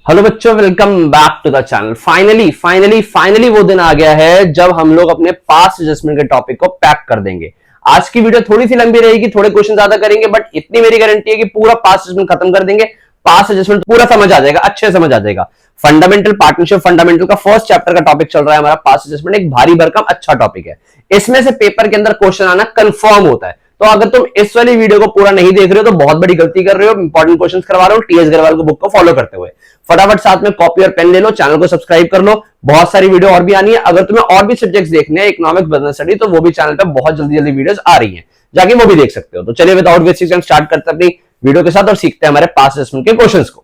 Hello बच्चों, welcome back to the channel. Finally वो दिन आ गया है जब हम लोग अपने पास्ट एडजस्टमेंट के टॉपिक को पैक कर देंगे। आज की वीडियो थोड़ी सी लंबी रहेगी, थोड़े क्वेश्चन ज्यादा करेंगे, बट इतनी मेरी गारंटी है कि पूरा पास्ट एडजस्टमेंट खत्म कर देंगे। पास्ट एडजस्टमेंट पूरा समझ आ जाएगा, अच्छे समझ आ जाएगा। फंडामेंटल पार्टनरशिप फंडामेंटल का फर्स्ट चैप्टर का टॉपिक चल रहा है हमारा पास्ट एडजस्टमेंट। एक भारी भरकम अच्छा टॉपिक है, इसमें से पेपर के अंदर क्वेश्चन आना कंफर्म होता है। तो अगर तुम इस वाली वीडियो को पूरा नहीं देख रहे हो तो बहुत बड़ी गलती कर रहे हो। इंपॉर्टेंट क्वेश्चंस करवा रहा हूं टीएस अग्रवाल को बुक को फॉलो करते हुए। फटाफट साथ में कॉपी और पेन ले लो, चैनल को सब्सक्राइब कर लो, बहुत सारी वीडियो और भी आनी है। अगर तुम्हें और भी सब्जेक्ट्स देखने हैं, इकोनॉमिक्स, बिजनेस स्टडी, तो वो भी चैनल पे बहुत जल्दी जल्दी वीडियोस आ रही हैं, जाके वो भी देख सकते हो। तो चलिए विदाउट वेस्टिंग टाइम स्टार्ट करते हैं अपनी वीडियो के साथ और सीखते हैं हमारे पास्ट एडजस्टमेंट के क्वेश्चंस को।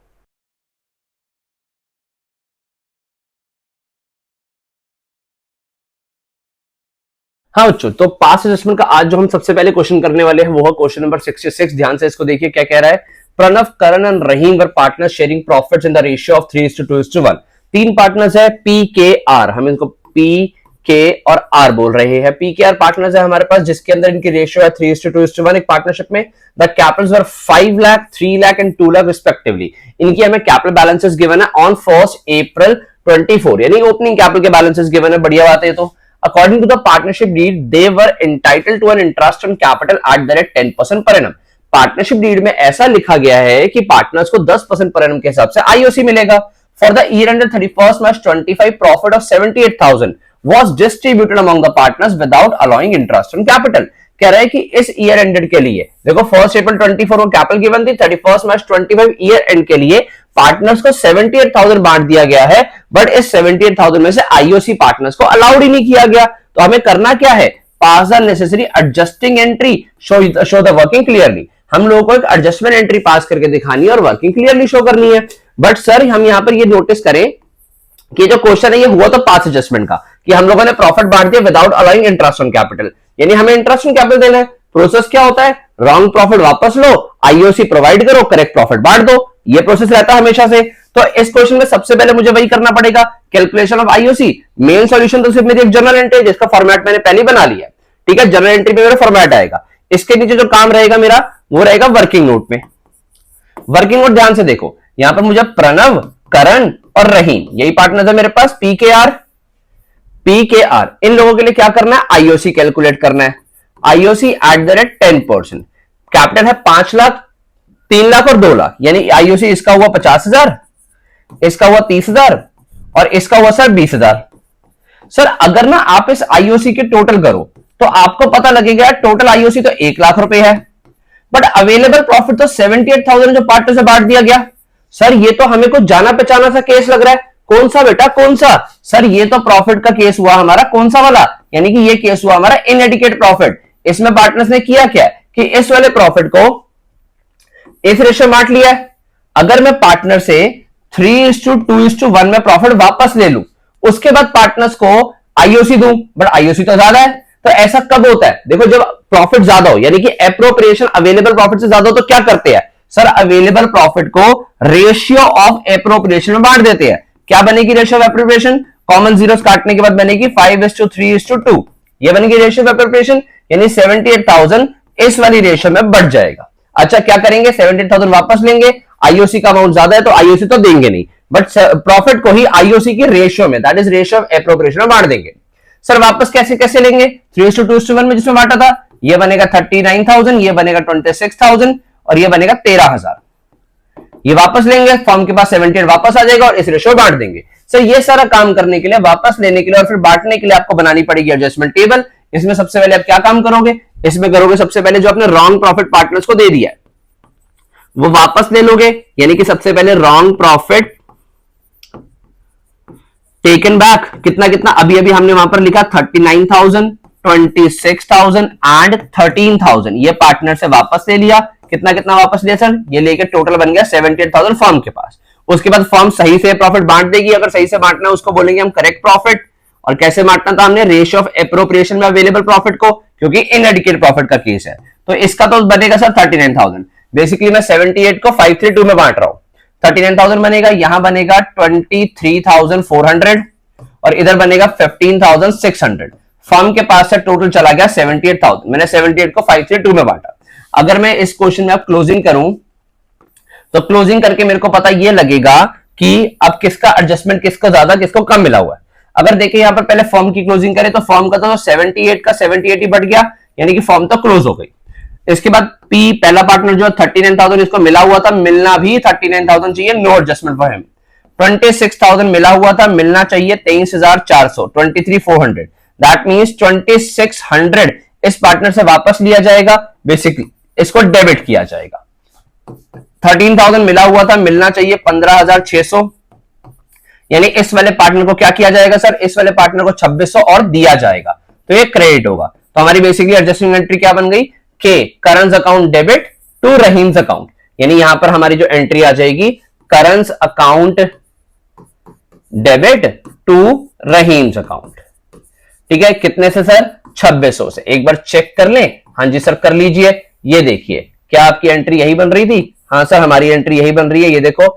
हाँ बच्चों, तो पास्ट एडजस्टमेंट का आज जो हम सबसे पहले क्वेश्चन करने वाले हैं वो है क्वेश्चन नंबर 66। ध्यान से इसको देखिए, क्या कह रहा है। Pranav, Karan and Rahim were partners sharing profits in the ratio of 3:2:1। तीन पार्टनर्स है पी के आर, हम इनको पी के और आर बोल रहे हैं। पी के आर पार्टनर्स है हमारे पास जिसके अंदर इनकी रेशियो है 3:2:1 एक पार्टनरशिप में। The Capitals were 5 lakh, 3 lakh and 2 lakh respectively. इनकी हमें कैपिटल बैलेंसेस गिवन है ऑन 1 अप्रैल 24, यानी ओपनिंग कैपिटल के बैलेंसेस गिवन है। बढ़िया बात है। तो according to the partnership deed they were entitled to an interest on capital at the rate 10% per annum। Partnership deed में ऐसा लिखा गया है कि पार्टनर्स को 10% पर एनम के हिसाब से आईओसी मिलेगा। For the year ended 31 March 25 profit of 78,000 was distributed among the partners without allowing interest on capital. कह रहा है कि इस ईयर एंडेड के लिए देखो 1 अप्रैल 24 को कैपिटल गिवन थी, 31 मार्च 25 ईयर एंड के लिए पार्टनर्स को 78,000 बांट दिया गया है, बट इस 78,000 में से आईओसी पार्टनर्स को अलाउड ही नहीं किया गया। तो हमें करना क्या है, pass the necessary adjusting entry, show the working clearly. हम लोगों को एक एडजस्टमेंट एंट्री पास करके दिखानी है और वर्किंग क्लियरली शो करनी है। बट सर हम यहां पर ये नोटिस करें कि जो क्वेश्चन है ये हुआ तो पास एडजस्टमेंट का, कि हम लोगों ने प्रॉफिट बांट दिया without allowing interest on capital, यानी हमें इंटरेस्ट ऑन कैपिटल देना है। प्रोसेस क्या होता है, रॉन्ग प्रॉफिट वापस लो, आईओसी प्रोवाइड करो, करेक्ट प्रॉफिट बांट दो, ये प्रोसेस रहता है हमेशा से। तो इस क्वेश्चन में सबसे पहले मुझे वही करना पड़ेगा, calculation of IOC. Main solution तो सिर्फ मेरी एक जर्नल एंट्री है जिसका फॉर्मेट मैंने पहले बना लिया है, ठीक है। जर्नल एंट्री में मेरा फॉर्मेट आएगा, इसके नीचे जो काम रहेगा मेरा वो रहेगा वर्किंग नोट में। वर्किंग नोट ध्यान से देखो, यहां पर मुझे प्रणव, करण और रहीम यही पार्टनर है मेरे पास, पी के आर। इन लोगों के लिए क्या करना है, आईओसी कैलकुलेट करना है। IOC eight the rate 10%। Capital है 5 लाख, 3 लाख और 2 लाख, यानी आईओसी इसका हुआ 50,000, इसका हुआ 30,000 और इसका हुआ सर 20,000। सर अगर ना आप इस आईओसी के टोटल करो तो आपको पता लगेगा टोटल आईओसी तो 1 लाख रुपए है, बट अवेलेबल प्रॉफिट तो 78,000 जो पार्टनर से बांट दिया गया। सर ये तो हमें कुछ जाना पहचाना सा केस लग रहा है। कौन सा बेटा, कौन सा? सर ये तो प्रॉफिट का केस हुआ हमारा, कौन सा वाला, यानी कि ये केस हुआ हमारा इनएडिक्वेट प्रॉफिट। इसमें पार्टनर्स ने किया क्या कि इस वाले प्रॉफिट को इस रेशियो बांट लिया है। अगर मैं पार्टनर से 3:2:1 में प्रॉफिट वापस ले लूं, उसके बाद पार्टनर्स को आईओसी दूं, बट आईओसी तो ज्यादा है। तो ऐसा कब होता है, देखो जब प्रॉफिट ज्यादा हो, यानी कि एप्रोप्रिएशन अवेलेबल प्रॉफिट से ज्यादा हो, तो क्या करते हैं सर, अवेलेबल प्रॉफिट को रेशियो ऑफ एप्रोप्रिएशन में बांट देते हैं। क्या बनेगी ratio of appropriation, common zeros काटने के बाद बनेगी 5:3:2, ये बनेगी रेशियो ऑफ एप्रोप्रिएशन, यानी 78,000 इस वाली रेशियो में बढ़ जाएगा। अच्छा क्या करेंगे, 78,000 वापस लेंगे, आईओसी का अमाउंट ज्यादा है तो आईओसी तो देंगे नहीं, बट प्रॉफिट को ही आईओसी की रेशियो में, that is ratio of appropriation में बांट देंगे। सर वापस कैसे कैसे लेंगे, 3:2:1 में जिसमें बांटा था ये बनेगा 39,000, ये बनेगा 26,000 और ये बनेगा 13,000। ये वापस लेंगे, फॉर्म के पास 78 वापस आ जाएगा और इस रेशियो बांट देंगे। सर ये सारा काम करने के लिए, वापस लेने के लिए और फिर बांटने के लिए आपको बनानी पड़ेगी एडजस्टमेंट टेबल। इसमें सबसे पहले आप क्या काम करोगे, इसमें करोगे सबसे पहले जो आपने रॉन्ग प्रॉफिट पार्टनर्स को दे दिया है वो वापस ले लोगे, यानी कि सबसे पहले रॉन्ग प्रॉफिट टेकन बैक, कितना कितना अभी अभी हमने वहां पर लिखा 39,000, 26,000 एंड 13,000, ये पार्टनर से वापस ले लिया। कितना कितना वापस लिया सर, ये लेके टोटल बन गया 78,000 फॉर्म के पास। उसके बाद फॉर्म सही से प्रॉफिट बांट देगी, अगर सही से बांटना है उसको बोलेंगे हम करेक्ट प्रॉफिट। और कैसे बांटना था हमने, रेशियो ऑफ एप्रोप्रिएशन में अवेलेबल प्रॉफिट को, क्योंकि इनएडिक्वेट प्रॉफिट का केस है। तो इसका तो बनेगा सर 39,000, बेसिकली मैं 78 को 532 में बांट रहा हूं, 39,000 बनेगा, यहां बनेगा 23,400 और इधर बनेगा 15,600। फॉर्म के पास से टोटल चला गया 78,000, मैंने 78 को 532 में बांटा। अगर मैं इस क्वेश्चन में अब क्लोजिंग करूं तो क्लोजिंग करके मेरे को पता ये लगेगा कि अब किसका एडजस्टमेंट, किसको ज्यादा किसको कम मिला हुआ है। अगर देखें यहाँ पर पहले फॉर्म की क्लोजिंग करें तो फॉर्म का तो 78 का 78 ही बढ़ गया, यानी कि फॉर्म तो क्लोज हो गई। इसके बाद पी पहला पार्टनर जो 39,000 इसको मिला हुआ था, मिलना भी 39,000 चाहिए, नो एडजस्टमेंट फॉर हिम। 26,000 मिला हुआ था, मिलना चाहिए 23,400, 23,400। दैट मींस 2600 इस पार्टनर से वापस लिया जाएगा, बेसिकली इसको डेबिट किया जाएगा। 13,000 मिला हुआ था, मिलना चाहिए 15,600, यानी इस वाले पार्टनर को क्या किया जाएगा सर, इस वाले पार्टनर को 2600 और दिया जाएगा, तो ये क्रेडिट होगा। तो हमारी बेसिकली एडजस्टिंग एंट्री क्या बन गई, के Karan's account debit to Rahim's account, यानी यहां पर हमारी जो एंट्री आ जाएगी Karan's account debit to Rahim's account. ठीक है, कितने से सर, 2600 से। एक बार चेक कर लें, हाँ जी सर कर लीजिए। ये देखिए क्या आपकी एंट्री यही बन रही थी, हाँ सर हमारी एंट्री यही बन रही है। ये देखो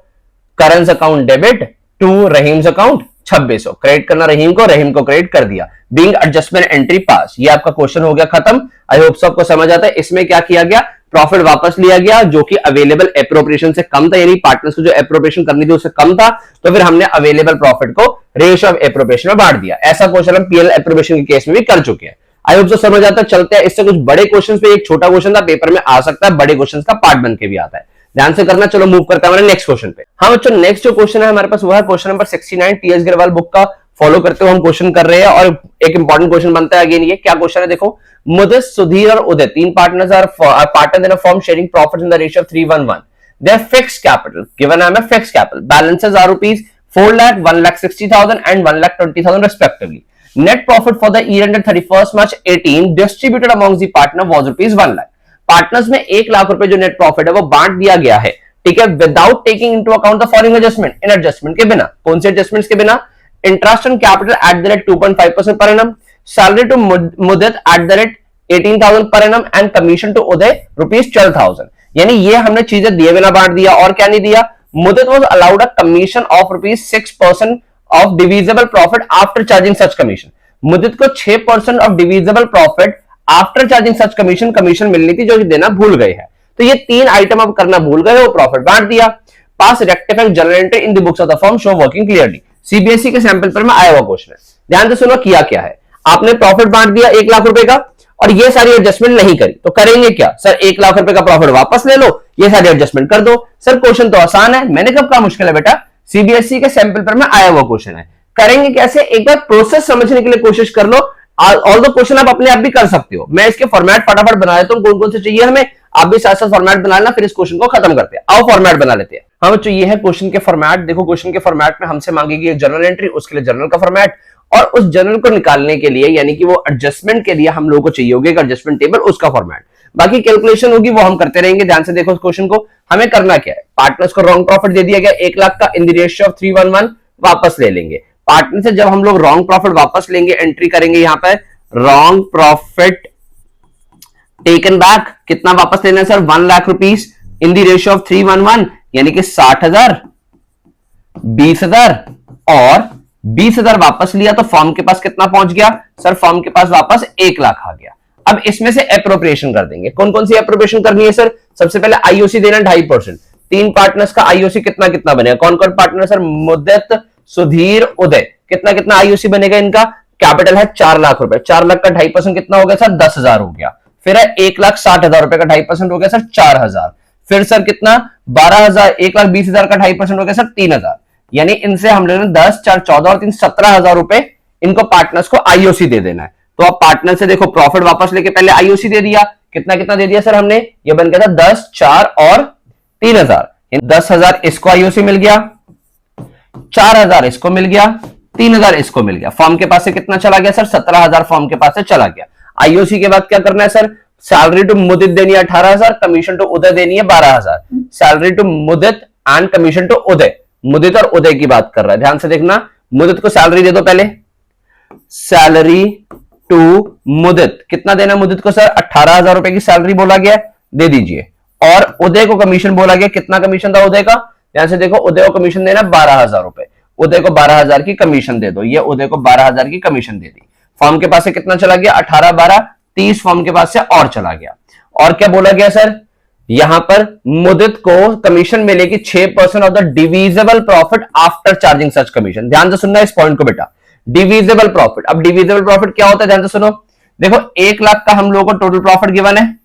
Karan's account debit to Rahim's account 2600, credit करना रहीम को, रहीम को क्रेडिट कर दिया, बीइंग एडजस्टमेंट एंट्री पास। ये आपका क्वेश्चन हो गया खत्म। आई होप सबको समझ आता है। इसमें क्या किया गया, प्रॉफिट वापस लिया गया जो कि अवेलेबल एप्रोप्रिएशन से कम था, यानी पार्टनर्स को जो एप्रोप्रिएशन करनी थी उससे कम था, तो फिर हमने अवेलेबल प्रॉफिट को रेशियो ऑफ एप्रोप्रिएशन में बांट दिया। ऐसा क्वेश्चन हम पीएल एप्रोप्रिएशन के केस में भी कर चुके हैं। आई होप समझ आता है। चलते हैं इससे कुछ बड़े क्वेश्चन पे। एक छोटा क्वेश्चन था, पेपर में आ सकता है, बड़े क्वेश्चन का पार्ट बन के भी आता है, ध्यान से करना। चलो मूव करते हैं हमारे नेक्स्ट क्वेश्चन पे। हाँ बच्चों, नेक्स्ट जो क्वेश्चन है हमारे पास वो है question number 69। TS Grewal book का फॉलो करते हुए हम क्वेश्चन कर रहे हैं और एक इंपॉर्टेंट क्वेश्चन बनता है। अगेन ये क्या क्वेश्चन है, देखो मुदित, सुधीर और उदय, तीन partners are partner in a firm sharing profits in the ratio of 3:1. Their fixed capital given as a fixed capital balances are rupees 4 lakh, 1,60,000 and 1,20,000 respectively. Net profit for the year ended 31st March 18 distributed amongst the partner was rupees 1 lakh. Partners में 1 लाख रुपए जो net profit है वो बांट दिया गया है, ठीक है, without taking into account the following adjustment. इन एडजस्टमेंट के बिना, कौन से एडजस्टमेंट्स के बिना, interest on capital at the rate 2.5% per annum, salary to Mudit at the rate 18,000 per annum and commission to Uday rupees 12,000। यानी ये हमने चीजें दिए बिना बांट दिया। और क्या नहीं दिया, Mudit was allowed a commission of rupees 6% of divisible profit after charging such commission. Mudit को 6% of divisible profit after charging such commission commission मिलनी थी जो देना भूल गए हैं। तो ये तीन आइटम अब करना भूल गए, वो प्रॉफिट बांट दिया। Pass rectifying general entry in the books of the firm show working clearly. CBSE के सैंपल पर में आया हुआ क्वेश्चन है, ध्यान से सुनो किया क्या है। आपने प्रॉफिट बांट दिया 1 लाख रुपए का और ये सारी एडजस्टमेंट नहीं करी, तो करेंगे क्या सर, 1 लाख रुपए का प्रॉफिट वापस ले लो, ये सारी एडजस्टमेंट कर दो। सर क्वेश्चन तो आसान है, मैंने कब कहा मुश्किल है बेटा, सीबीएसई के सैंपल पर में आया हुआ क्वेश्चन है। करेंगे कैसे, एक बार प्रोसेस समझने के लिए कोशिश कर लो। ऑल द क्वेश्चन आप अपने आप भी कर सकते हो, मैं इसके फॉर्मेट फटाफट बना देता हूं, कौन कौन से चाहिए हमें, आप भी साथ साथ फॉर्मेट बना लेना, फिर इस क्वेश्चन को खत्म करते हैं। आओ फॉर्मेट बना लेते हैं। हाँ बच्चों, ये है क्वेश्चन के फॉर्मेट। देखो क्वेश्चन के फॉर्मेट में हमसे मांगेगी एक जनरल एंट्री, उसके लिए जनरल का फॉर्मेट, और उस जनरल को निकालने के लिए यानी कि वो एडजस्टमेंट के लिए हम लोगों को चाहिए होगा एक एडजस्टमेंट टेबल, उसका फॉर्मेट। बाकी कैलकुलेशन होगी वो हम करते रहेंगे। ध्यान से देखो इस क्वेश्चन को, हमें करना क्या है, पार्टनर्स को रॉन्ग प्रॉफिट दे दिया गया 1 लाख का इन द रेशियो ऑफ 3:1, वापस ले लेंगे। पार्टनर से जब हम लोग रॉन्ग प्रॉफिट वापस लेंगे, एंट्री करेंगे यहां पर रॉन्ग प्रॉफिट टेकन बैक, कितना वापस लेना है sir, 1 lakh rupees in the ratio of 3:1, यानी कि 60,000, 20,000 और 20,000 वापस लिया, तो फॉर्म के पास कितना पहुंच गया सर, फॉर्म के पास वापस 1 लाख आ गया। अब इसमें से एप्रोप्रिएशन कर देंगे। कौन कौन सी एप्रोप्रिएशन करनी है सर, सबसे पहले आईओसी देना 2.5%। तीन पार्टनर्स का आईओसी कितना कितना बनेगा, कौन कौन पार्टनर सर, मुद्दत, सुधीर, उदय, कितना कितना आईओसी बनेगा इनका, कैपिटल है 4 लाख रुपए, 4 लाख का 2.5% कितना हो गया सर, 10,000 हो गया। फिर है 1,60,000 रुपए का 2.5% हो गया सर, 4,000। फिर सर कितना, 12,000, 1,20,000 का 2.5% हो गया सर, 3,000। यानी इनसे हम लोगों ने 10, 4, 14 और 3, 17,000 रुपए इनको पार्टनर्स को आईओसी दे देना है। तो अब पार्टनर से देखो प्रॉफिट वापस लेके पहले आईओसी दे दिया, कितना कितना दे दिया सर हमने, ये बन गया था 10, 4 और 3,000। 10,000 इसको आईओसी मिल गया, 4,000 इसको मिल गया, 3,000 इसको मिल गया। फॉर्म के पास से कितना चला गया सर, 17,000 फॉर्म के पास से चला गया। आईओसी के बाद क्या करना है सर, सैलरी टू मुदित देनी है 18,000, कमीशन टू उदय देनी है 12,000। Salary to Mudit and commission to Uday, Mudit और उदय की बात कर रहा है, ध्यान से देखना। मुदित को सैलरी दे दो पहले, सैलरी टू मुदित, कितना देना मुदित को सर, 18,000 रुपए की सैलरी बोला गया, दे दीजिए। और उदय को कमीशन बोला गया, कितना कमीशन था उदय का, ध्यान से देखो, उदय को कमीशन देना 12,000 रुपए, उदय को 12,000 की कमीशन दे दो, ये उदय को 12,000 की कमीशन दे दी। फॉर्म के पास से कितना चला गया, 18, 12, 30 फॉर्म के पास से और चला गया। और क्या बोला गया सर, यहां पर मुदित को कमीशन मिलेगी 6% of the divisible profit after charging such commission. ध्यान से सुनना इस पॉइंट को बेटा, डिविजिबल प्रॉफिट। अब डिविजिबल प्रॉफिट क्या होता है, ध्यान से सुनो। देखो 1 लाख का हम लोगों को टोटल प्रॉफिट गिवन है,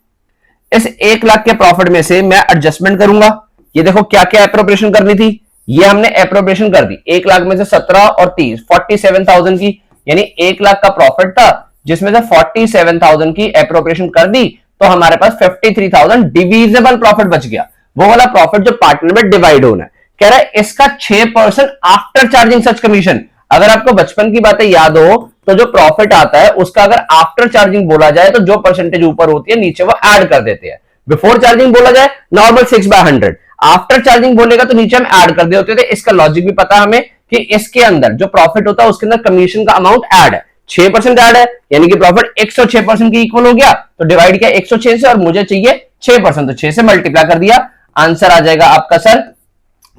इस 1 लाख के प्रॉफिट में से मैं एडजस्टमेंट करूंगा। ये देखो क्या क्या एप्रोप्रिएशन करनी थी, ये हमने एप्रोप्रिएशन कर दी। 1 लाख में से 17 और 30 47,000 की, यानी 1 लाख का प्रॉफिट था जिसमें से 47,000 की एप्रोप्रिएशन कर दी, तो हमारे पास 53,000 डिविजिबल प्रॉफिट बच गया। वो वाला प्रॉफिट जो पार्टनर में डिवाइड होना है। कह रहा है इसका 6% आफ्टर चार्जिंग सच कमीशन। अगर आपको बचपन की बातें याद हो तो जो प्रॉफिट आता है उसका अगर आफ्टर चार्जिंग बोला जाए तो जो परसेंटेज ऊपर होती है नीचे वो ऐड कर देते हैं। बिफोर चार्जिंग बोला जाए नॉर्मल 6/100, आफ्टर चार्जिंग बोलेगा तो नीचे हम ऐड कर देते थे। इसका लॉजिक भी पता हमें कि इसके अंदर जो प्रॉफिट होता है उसके अंदर कमीशन का अमाउंट ऐड है, 6% ऐड है, यानी कि प्रॉफिट 106% की इक्वल हो गया। तो डिवाइड किया 106 से और मुझे चाहिए 6%, तो 6 से मल्टीप्लाई कर दिया। आंसर आ जाएगा आपका सर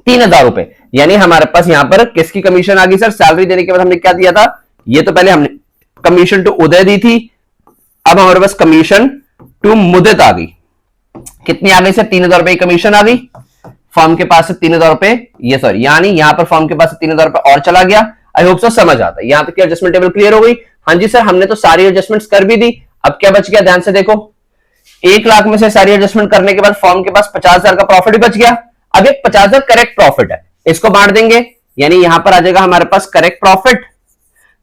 3,000 रुपए। यानी हमारे पास यहां पर किसकी कमीशन आ गई सर, सैलरी देने के बाद हमने क्या दिया था, ये तो पहले हमने कमीशन टू उदय दी थी, अब हमारे पास कमीशन टू मुदित आ गई। कितनी आ गई सर, 3,000 रुपए की कमीशन आ गई फर्म के पास से 3,000 रुपए, ये सॉरी यानी यहां पर फर्म के पास से 3,000 रुपए और चला गया। आई होप सो समझ आता है। यहां तक की एडजस्टमेंट टेबल क्लियर हो गई। हाँ जी सर, हमने तो सारी एडजस्टमेंट्स कर भी दी। अब क्या बच गया, ध्यान से देखो। 1 लाख में से सारी एडजस्टमेंट करने के बाद फर्म के पास 50,000 का प्रॉफिट भी बच गया। अब एक 50,000 करेक्ट प्रॉफिट है, इसको बांट देंगे, यानी यहां पर आ जाएगा हमारे पास करेक्ट प्रॉफिट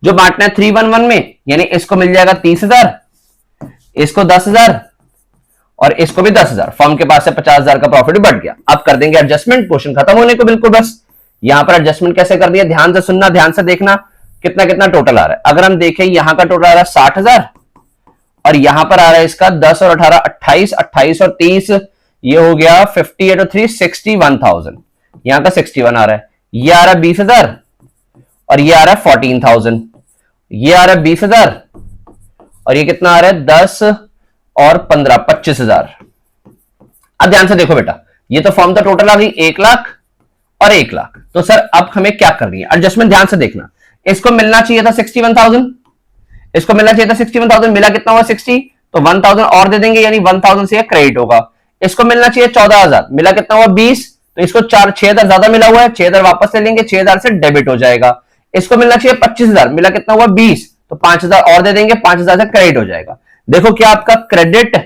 जो बांटना है 311 में, यानी इसको मिल जाएगा 30,000, इसको 10,000 और इसको भी 10,000। फर्म के पास से 50,000 का प्रॉफिट भी बढ़ गया। अब कर देंगे एडजस्टमेंट, क्वेश्चन खत्म होने को बिल्कुल बस। यहां पर एडजस्टमेंट कैसे कर दिया, ध्यान से सुनना, ध्यान से देखना कितना कितना टोटल आ रहा है। अगर हम देखें यहां का टोटल आ रहा है 60,000 और यहां पर आ रहा है इसका 10 और 18 28, 28 और 30 ये हो गया 58 और 3 61,000। यहां का 61 आ रहा है, ये आ रहा है 20,000 और ये आ रहा है 14,000, ये आ रहा है 20,000 और ये कितना आ रहा है 10 और 15 25,000। अब ध्यान से देखो बेटा, ये तो फॉर्म तो टोटल आ गई 1 लाख और 1 लाख। तो सर अब हमें क्या करनी है, एडजस्टमेंट ध्यान से देखना। इसको मिलना चाहिए था 61,000, इसको मिलना चाहिए था 61,000, मिला कितना हुआ 60, तो 1,000 और दे देंगे, यानी 1,000 से क्रेडिट होगा। इसको मिलना चाहिए 14,000, मिला कितना हुआ 20, तो इसको 6,000 ज्यादा मिला हुआ है, 6,000 वापस ले लेंगे, 6,000 से डेबिट हो जाएगा। इसको मिलना चाहिए 25,000, मिला कितना हुआ 20, तो 5,000 और दे देंगे, 5,000 से क्रेडिट हो जाएगा। देखो क्या आपका क्रेडिट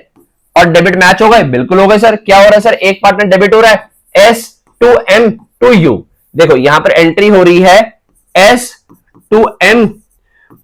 और डेबिट मैच हो गए, बिल्कुल हो गए सर। क्या हो रहा है सर, एक पार्टनर डेबिट हो रहा है S to M to U। देखो यहां पर एंट्री हो रही है S to M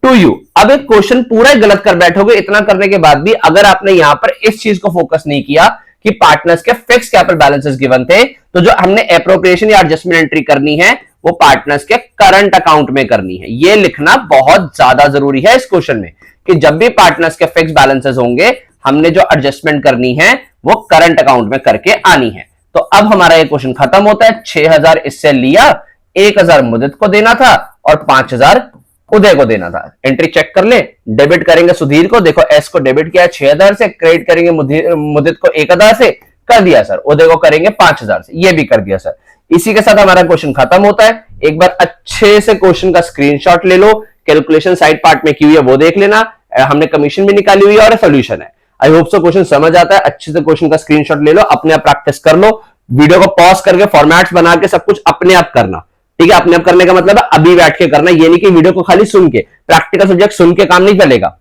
to U। अब एक क्वेश्चन पूरा गलत कर बैठोगे, इतना करने के बाद भी अगर आपने यहां पर इस चीज को फोकस नहीं किया कि पार्टनर्स के फिक्स कैपिटल बैलेंसेस गिवन थे, तो जो हमने एप्रोप्रिएशन या एडजस्टमेंट एंट्री करनी है वो पार्टनर्स के करंट अकाउंट में करनी है। ये लिखना बहुत ज्यादा जरूरी है इस क्वेश्चन में कि जब भी पार्टनर्स के फिक्स बैलेंसेस होंगे हमने जो एडजस्टमेंट करनी है वो करंट अकाउंट में करके आनी है। तो अब हमारा ये क्वेश्चन खत्म होता है। 6,000 इससे लिया, 1,000 मुदित को देना था और 5,000 उदय को देना था। एंट्री चेक कर ले, डेबिट करेंगे सुधीर को, देखो एस को डेबिट किया 6,000 से, क्रेडिट करेंगे मुदित को 1,000 से, कर दिया सर। उदय को करेंगे 5,000 से, ये भी कर दिया सर। इसी के साथ हमारा क्वेश्चन खत्म होता है। एक बार अच्छे से क्वेश्चन का स्क्रीनशॉट ले लो, कैलकुलेशन साइड पार्ट में की हुई है वो देख लेना, हमने कमीशन भी निकाली हुई है और सोल्यूशन है। आई होप सो क्वेश्चन समझ आता है। अच्छे से क्वेश्चन का स्क्रीनशॉट ले लो, अपने आप प्रैक्टिस कर लो, वीडियो को पॉज करके फॉर्मेट्स बना के सब कुछ अपने आप करना, ठीक है। अपने आप करने का मतलब है अभी बैठ के करना, ये नहीं कि वीडियो को खाली सुन के, प्रैक्टिकल सब्जेक्ट सुन के काम नहीं चलेगा।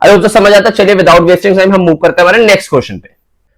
आई होप सो समझ आता है। चलिए विदाउट वेस्टिंग टाइम हम मूव करते हैं हमारे नेक्स्ट क्वेश्चन पे।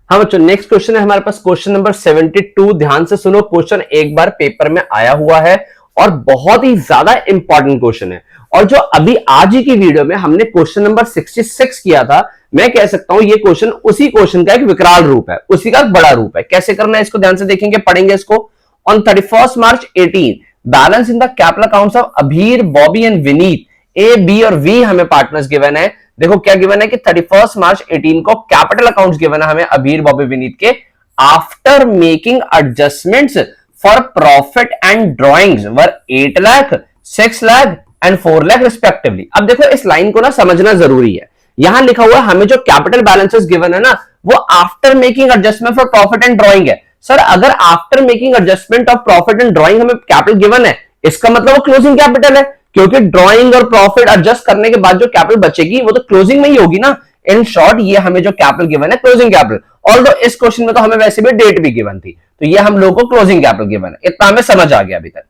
हाँ बच्चों, नेक्स्ट क्वेश्चन है हमारे पास क्वेश्चन नंबर 72। ध्यान से सुनो, क्वेश्चन एक बार पेपर में आया हुआ है और बहुत ही ज्यादा इंपॉर्टेंट क्वेश्चन है। और जो अभी आज ही की वीडियो में हमने क्वेश्चन नंबर 66 किया था, मैं कह सकता हूं ये क्वेश्चन उसी क्वेश्चन का एक विकराल रूप है, उसी का बड़ा रूप है। कैसे करना है इसको ध्यान से देखेंगे, पढ़ेंगे इसको। On 31 March 18 balance in the capital accounts of Abhir, Bobby and Vineet, A B और वी हमें पार्टनर्स गिवन है। देखो क्या गिवन है कि 31 मार्च 18 को कैपिटल अकाउंट्स गिवन है हमें अभीर, बॉबी, विनीत के, after making adjustments for profit and drawings were 8 lakh, 6 lakh and 4 lakh respectively. अब देखो इस लाइन को ना समझना जरूरी है। यहां लिखा हुआ है हमें जो कैपिटल बैलेंसेस गिवन है ना वो after making adjustment for profit and drawing है। सर अगर after making adjustment of profit and drawing हमें कैपिटल गिवन है, इसका मतलब वो क्लोजिंग कैपिटल है, क्योंकि ड्रॉइंग और प्रॉफिट एडजस्ट करने के बाद जो कैपिटल बचेगी वो तो क्लोजिंग में ही होगी ना। इन शॉर्ट ये हमें जो कैपिटल गिवन है क्लोजिंग कैपिटल, ऑल्दो इस क्वेश्चन में तो हमें वैसे भी डेट भी गिवन थी, तो ये हम लोगों को क्लोजिंग कैपिटल गिवन है, इतना हमें समझ आ गया अभी तक।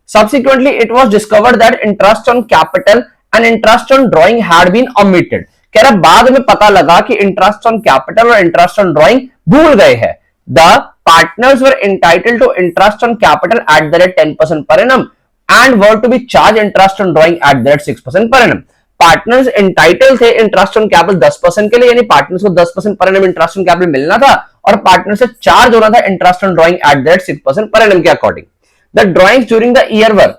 Subsequently, it was discovered that interest on capital and interest on drawing had been omitted. कह रहा बाद में पता लगा कि इंटरेस्ट ऑन कैपिटल और इंटरेस्ट ऑन ड्राइंग भूल गए हैं। The partners were entitled to interest on capital at the rate 10% per annum and were to be charge interest on drawing at the rate 6% per annum. Partners entitle थे interest on capital 10% के लिए, यानी partners को 10% per annum interest on capital मिलना था और partner से charge होना था interest on drawing at the rate 6% per annum के according. The drawings during the year were,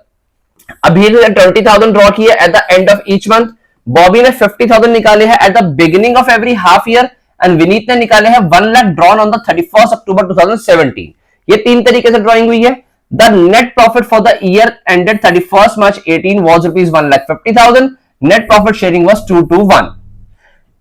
अभी 20,000 ड्रॉ किए at the end of each month, Bobby ने 50,000 निकाले हैं at the beginning of every half year and Vineet ने निकाले हैं 1 lakh drawn on the 31st October 2017। ये तीन तरीके से ड्राइंग हुई है। The net profit for the year ended 31st March 18 was rupees 1,50,000. Net profit sharing was 221.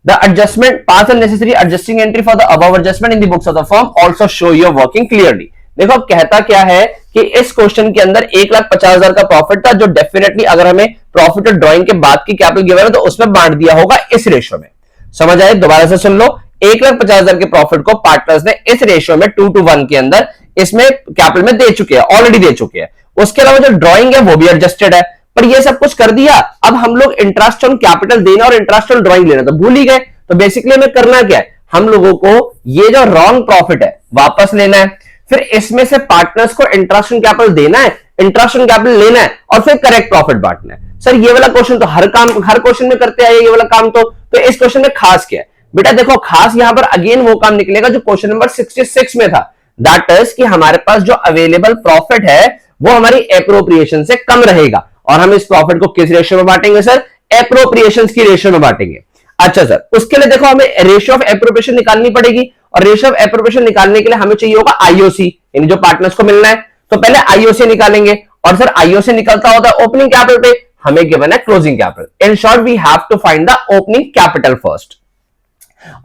The adjustment, past and necessary adjusting entry for the above adjustment in the books of the firm also show your working clearly. देखो कहता क्या है कि इस question के अंदर 1,50,000 का profit था, जो डेफिनेटली अगर हमें प्रॉफिट और ड्राइंग के बाद की कैपिटल गिवन है तो उसमें बांट दिया होगा इस रेशियो में। समझ आए? दोबारा से सुन लो, 1,50,000 के प्रॉफिट को पार्टनर्स ने इस रेशियो में 2:1 के अंदर इसमें कैपिटल में दे चुके हैं, ऑलरेडी दे चुके हैं। उसके अलावा जो ड्राइंग है वो भी एडजस्टेड है, पर ये सब कुछ कर दिया। अब हम लोग इंटरेस्ट ऑन कैपिटल देना और इंटरेस्ट ऑन ड्राइंग लेना तो भूल ही गए। तो बेसिकली हमें करना क्या है, हम लोगों को ये जो रॉन्ग प्रॉफिट है वापस लेना है, फिर इसमें से पार्टनर्स को इंटरेस्ट ऑन कैपिटल देना है, इंटरेस्ट ऑन कैपिटल लेना है और फिर करेक्ट प्रॉफिट बांटना है। सर ये वाला क्वेश्चन तो हर क्वेश्चन में करते आए ये वाला काम, तो इस क्वेश्चन में खास क्या है बेटा? देखो खास यहां पर अगेन वो काम निकलेगा जो क्वेश्चन नंबर 66 में था, दैट इज कि हमारे पास जो अवेलेबल प्रॉफिट है वो हमारी एप्रोप्रिएशन से कम रहेगा और हम इस प्रॉफिट को किस रेशियो में बांटेंगे सर? एप्रोप्रिएशन की रेशियो में बांटेंगे। अच्छा सर, उसके लिए देखो हमें रेशियो ऑफ एप्रोप्रिएशन निकालनी पड़ेगी और रेशियो ऑफ एप्रोप्रिएशन निकालने के लिए हमें चाहिए होगा आईओसी, यानी जो पार्टनर्स को मिलना है। तो पहले आईओसी निकालेंगे और सर आईओसी निकलता होता है ओपनिंग कैपिटल पे, हमें गिवन है closing capital. In short we have to find the opening capital first.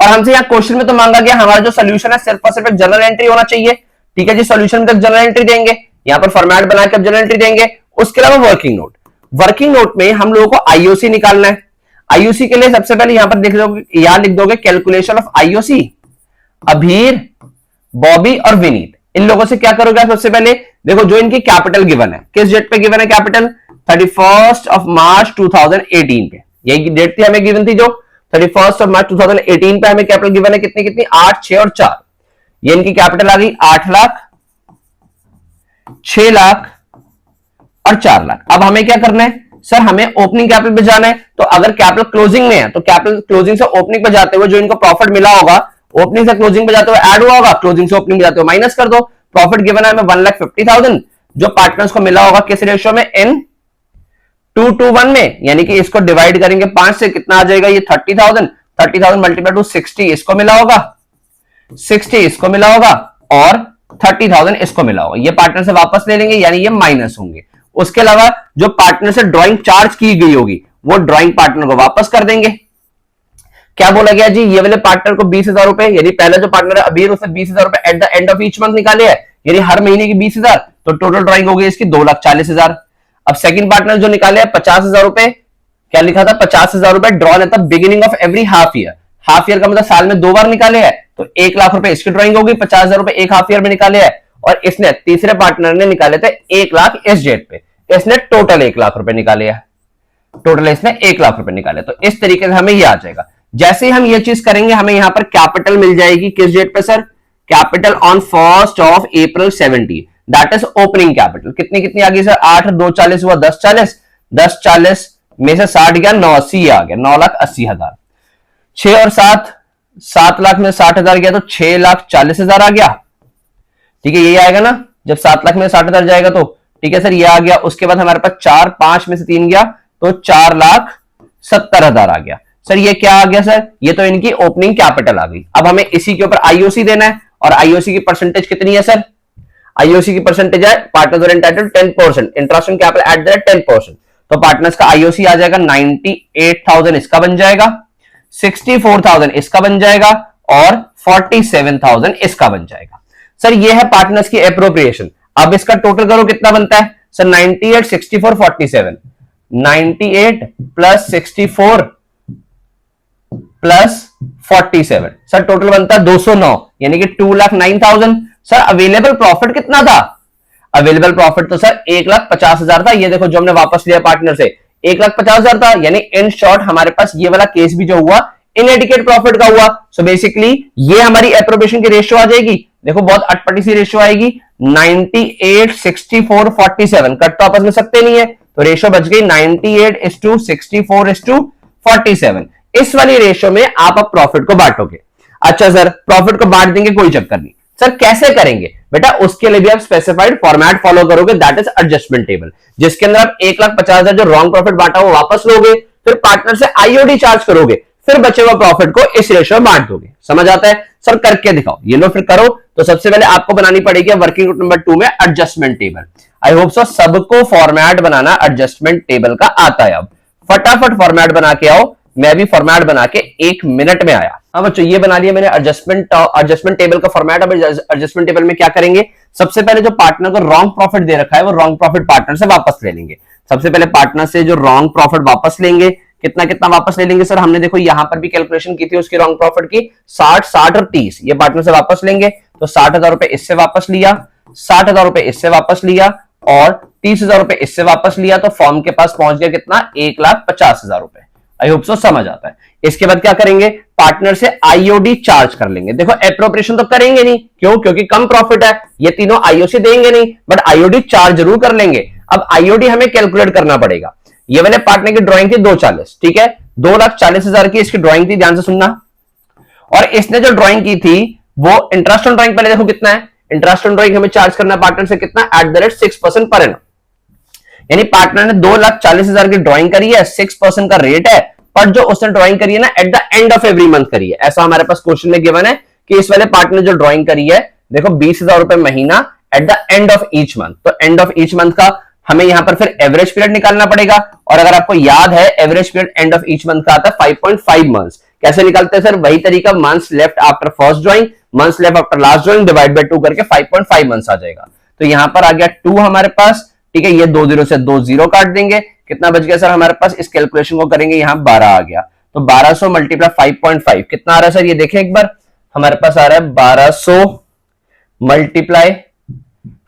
और हमसे यहाँ क्वेश्चन में तो मांगा गया हमारा जो सोल्यूशन है सिर्फ और सिर्फ एक जनरल एंट्री होना चाहिए। ठीक है जी, सोल्यूशन में तक जनरल एंट्री देंगे, यहाँ पर फॉर्मेट बनाकर जनरल एंट्री देंगे। उसके अलावा वर्किंग नोट, वर्किंग नोट में हम लोगों को आईओसी निकालना है। आईओसी के लिए सबसे पहले यहां पर देख दोगे, यहां लिख दोगे calculation of IOC. Abhir, Bobby और विनीत, इन लोगों से क्या करोगे? सबसे पहले देखो जो इनकी कैपिटल गिवन है, किस डेट पे गिवन है कैपिटल? 31st of March 2018 पे, यही डेट थी हमें गिवन थी, जो 31st of March 2018 पे हमें कैपिटल गिवन है कितनी 8, 6 और 4। ये इनकी कैपिटल आ गई 8 लाख, 6 लाख और 4 लाख। अब हमें क्या करना है सर? हमें ओपनिंग कैपिटल पे जाना है। तो अगर कैपिटल क्लोजिंग में है तो कैपिटल क्लोजिंग से ओपनिंग पे जाते हुए जो इनको प्रॉफिट मिला होगा ओपनिंग से क्लोजिंग पे जाते हुए ऐड हुआ होगा, क्लोजिंग से ओपनिंग पे जाते हुए माइनस कर दो। प्रॉफिट गिवन है हमें 1,50,000, जो पार्टनर्स को मिला होगा किस रेशियो में? इन 2:1 में, यानी कि इसको डिवाइड करेंगे 5 से, कितना आ जाएगा ये 30,000। 30,000 मल्टीप्लाई टू 60 इसको मिला होगा, 60 इसको मिला होगा और 30,000 इसको मिला होगा। ये पार्टनर से वापस ले लेंगे, यानी ये माइनस होंगे। उसके अलावा जो पार्टनर से ड्राइंग चार्ज की गई होगी वो ड्राइंग पार्टनर को वापस कर देंगे। क्या बोला गया जी? ये वाले पार्टनर को 20,000 रुपए, यानी पहला जो पार्टनर है अभी उसने 20,000 रुपए at the end of each month निकाले हैं, यानी हर महीने की 20,000, तो टोटल ड्राइंग हो गई इसकी 2,40,000। अब सेकंड पार्टनर जो निकाले हैं 50,000 रुपए, क्या लिखा था? 50,000 रुपए drawn at the beginning of every half year. Half year का मतलब साल में 2 बार निकाले हैं, तो 1 लाख रुपए इसकी ड्राइंग होगी। 50,000 रुपए एक हाफ ईयर में निकाले हैं और इसने तीसरे पार्टनर ने निकाले थे 1 लाख इस डेट पे, इसने टोटल 1 लाख रुपए निकाले हैं, टोटल इसने 1 लाख रुपए निकाले। तो इस तरीके से हमें ये आ जाएगा। जैसे ही हम ये चीज करेंगे हमें यहां पर कैपिटल मिल जाएगी किस डेट पे sir? Capital on 1st of April 70, that is opening capital. कितनी कितनी आ गई सर? 8 और 2 40 हुआ 10,40, 10,40 में से 60 गया 980 आ गया, 9,80,000। 6 और 7, 7 लाख में 60,000 गया तो 6,40,000 आ गया। ठीक है, यही आएगा ना जब 7 लाख में 60,000 जाएगा तो। ठीक है सर, ये आ गया। उसके बाद हमारे पास 4, 5 में से 3 गया तो 4,70,000 आ गया। सर ये क्या आ गया सर? ये तो इनकी ओपनिंग कैपिटल आ गई। अब हमें इसी के ऊपर आईओसी देना है और आईओसी की परसेंटेज कितनी है सर? आईओसी की परसेंटेज है partners are entitled 10%, interest on capital at the rate 10%। तो पार्टनर्स का आईओसी आ जाएगा 98,000 इसका बन जाएगा, 64,000 इसका बन जाएगा और 47,000 इसका बन जाएगा। सर ये है पार्टनर्स की एप्रोप्रिएशन। अब इसका टोटल करो कितना बनता है sir? 98, 64, 47, 98 plus 64 plus 47, sir total बनता है 209, यानी कि 2,09,000। सर अवेलेबल प्रॉफिट कितना था? अवेलेबल प्रॉफिट तो सर 1,50,000 था। ये देखो जो हमने वापस लिया पार्टनर से 1,50,000 था, यानी इन शॉर्ट हमारे पास ये वाला केस भी जो हुआ इनएडिकेट प्रॉफिट का हुआ। सो बेसिकली ये हमारी एप्रोप्रिएशन की रेशियो आ जाएगी। देखो बहुत अटपटी सी रेशियो आएगी, 98, 64, 47, कट तो आपस में सकते नहीं है, तो रेशियो बच गई 98:64:47। इस वाली रेशियो में आप अब प्रॉफिट को बांटोगे। अच्छा सर प्रॉफिट को बांट देंगे, कोई चक्कर नहीं। सर कैसे करेंगे बेटा? उसके लिए भी आप स्पेसिफाइड फॉर्मेट फॉलो करोगे, दैट इज एडजस्टमेंट टेबल, जिसके अंदर आप 1,50,000 जो रॉन्ग प्रॉफिट बांटा वो वापस लोगे, फिर पार्टनर से आईओडी चार्ज करोगे, फिर बचे हुए प्रॉफिट को इस रेशियो में बांट दोगे। समझ आता है? सर करके दिखाओ। ये लो फिर करो। तो सबसे पहले आपको बनानी पड़ेगी वर्किंग ग्रुप नंबर 2 में adjustment table. I hope so सबको फॉर्मेट बनाना एडजस्टमेंट टेबल का आता है। अब फटाफट फॉर्मेट बना के आओ। मैं भी फॉर्मेट बना के 1 मिनट में आया। हाँ बच्चों ये बना लिया मैंने एडजस्टमेंट टेबल का फॉर्मेट। अब एडजस्टमेंट टेबल में क्या करेंगे? सबसे पहले जो पार्टनर को रॉन्ग प्रॉफिट दे रखा है वो रॉन्ग प्रॉफिट पार्टनर से वापस ले लेंगे। सबसे पहले पार्टनर से जो रॉन्ग प्रॉफिट वापस लेंगे, कितना कितना वापस ले लेंगे? सर हमने देखो यहां पर भी कैलकुलेशन की थी उसकी रॉन्ग प्रॉफिट की, 60, 60 और 30। ये पार्टनर से वापस लेंगे, तो 60,000 रुपए इससे वापस लिया, 60,000 रुपए इससे वापस लिया और 30,000 रुपए इससे वापस लिया, तो फॉर्म के पास पहुंच गया कितना? 1,50,000 रुपए। आई होप सो समझ आता है। इसके बाद क्या करेंगे? पार्टनर से आईओडी चार्ज कर लेंगे। देखो एप्रोप्रिएशन तो करेंगे नहीं, क्यों? क्योंकि कम प्रॉफिट है, ये तीनों आईओसी देंगे नहीं, बट आईओडी चार्ज जरूर कर लेंगे। अब आईओडी हमें कैलकुलेट करना पड़ेगा। ये वाले पार्टनर की ड्राइंग थी 240, ठीक है, 2,40,000 की इसकी ड्राइंग थी, ध्यान से सुनना। और इसने जो ड्राइंग की थी वो इंटरेस्ट ऑन ड्राइंग, पहले देखो कितना है इंटरेस्ट ऑन ड्राइंग हमें चार्ज करना है पार्टनर से, कितना? @6% पर एनम। यानी पार्टनर ने 2,40,000 की ड्राइंग करी है, 6% का रेट है, पर जो उसने ड्राइंग करी है ना at the end of every month करी है। ऐसा हमारे पास क्वेश्चन में गिवन है कि इस वाले पार्टनर ने जो ड्राइंग करी है, देखो 20,000 रुपए महीना at the end of each month. तो एंड ऑफ ईच मंथ का हमें यहां पर फिर एवरेज पीरियड निकालना पड़ेगा। और अगर आपको याद है average period end of each month का आता है 5.5 मंथ्स। कैसे निकालते हैं सर? वही तरीका, months left after first drawing, months left after last drawing divide by 2 करके 5.5 मंथ्स आ जाएगा। तो यहां पर आ गया 2 हमारे पास, ठीक है। ये 2 0 से 2 0 काट देंगे, कितना बच गया सर हमारे पास? इस कैलकुलेशन को करेंगे, यहां 12 आ गया। तो 1200 मल्टीप्लाई 5.5 कितना आ रहा है सर? ये देखें एक बार, हमारे पास आ रहा है 1200 मल्टीप्लाई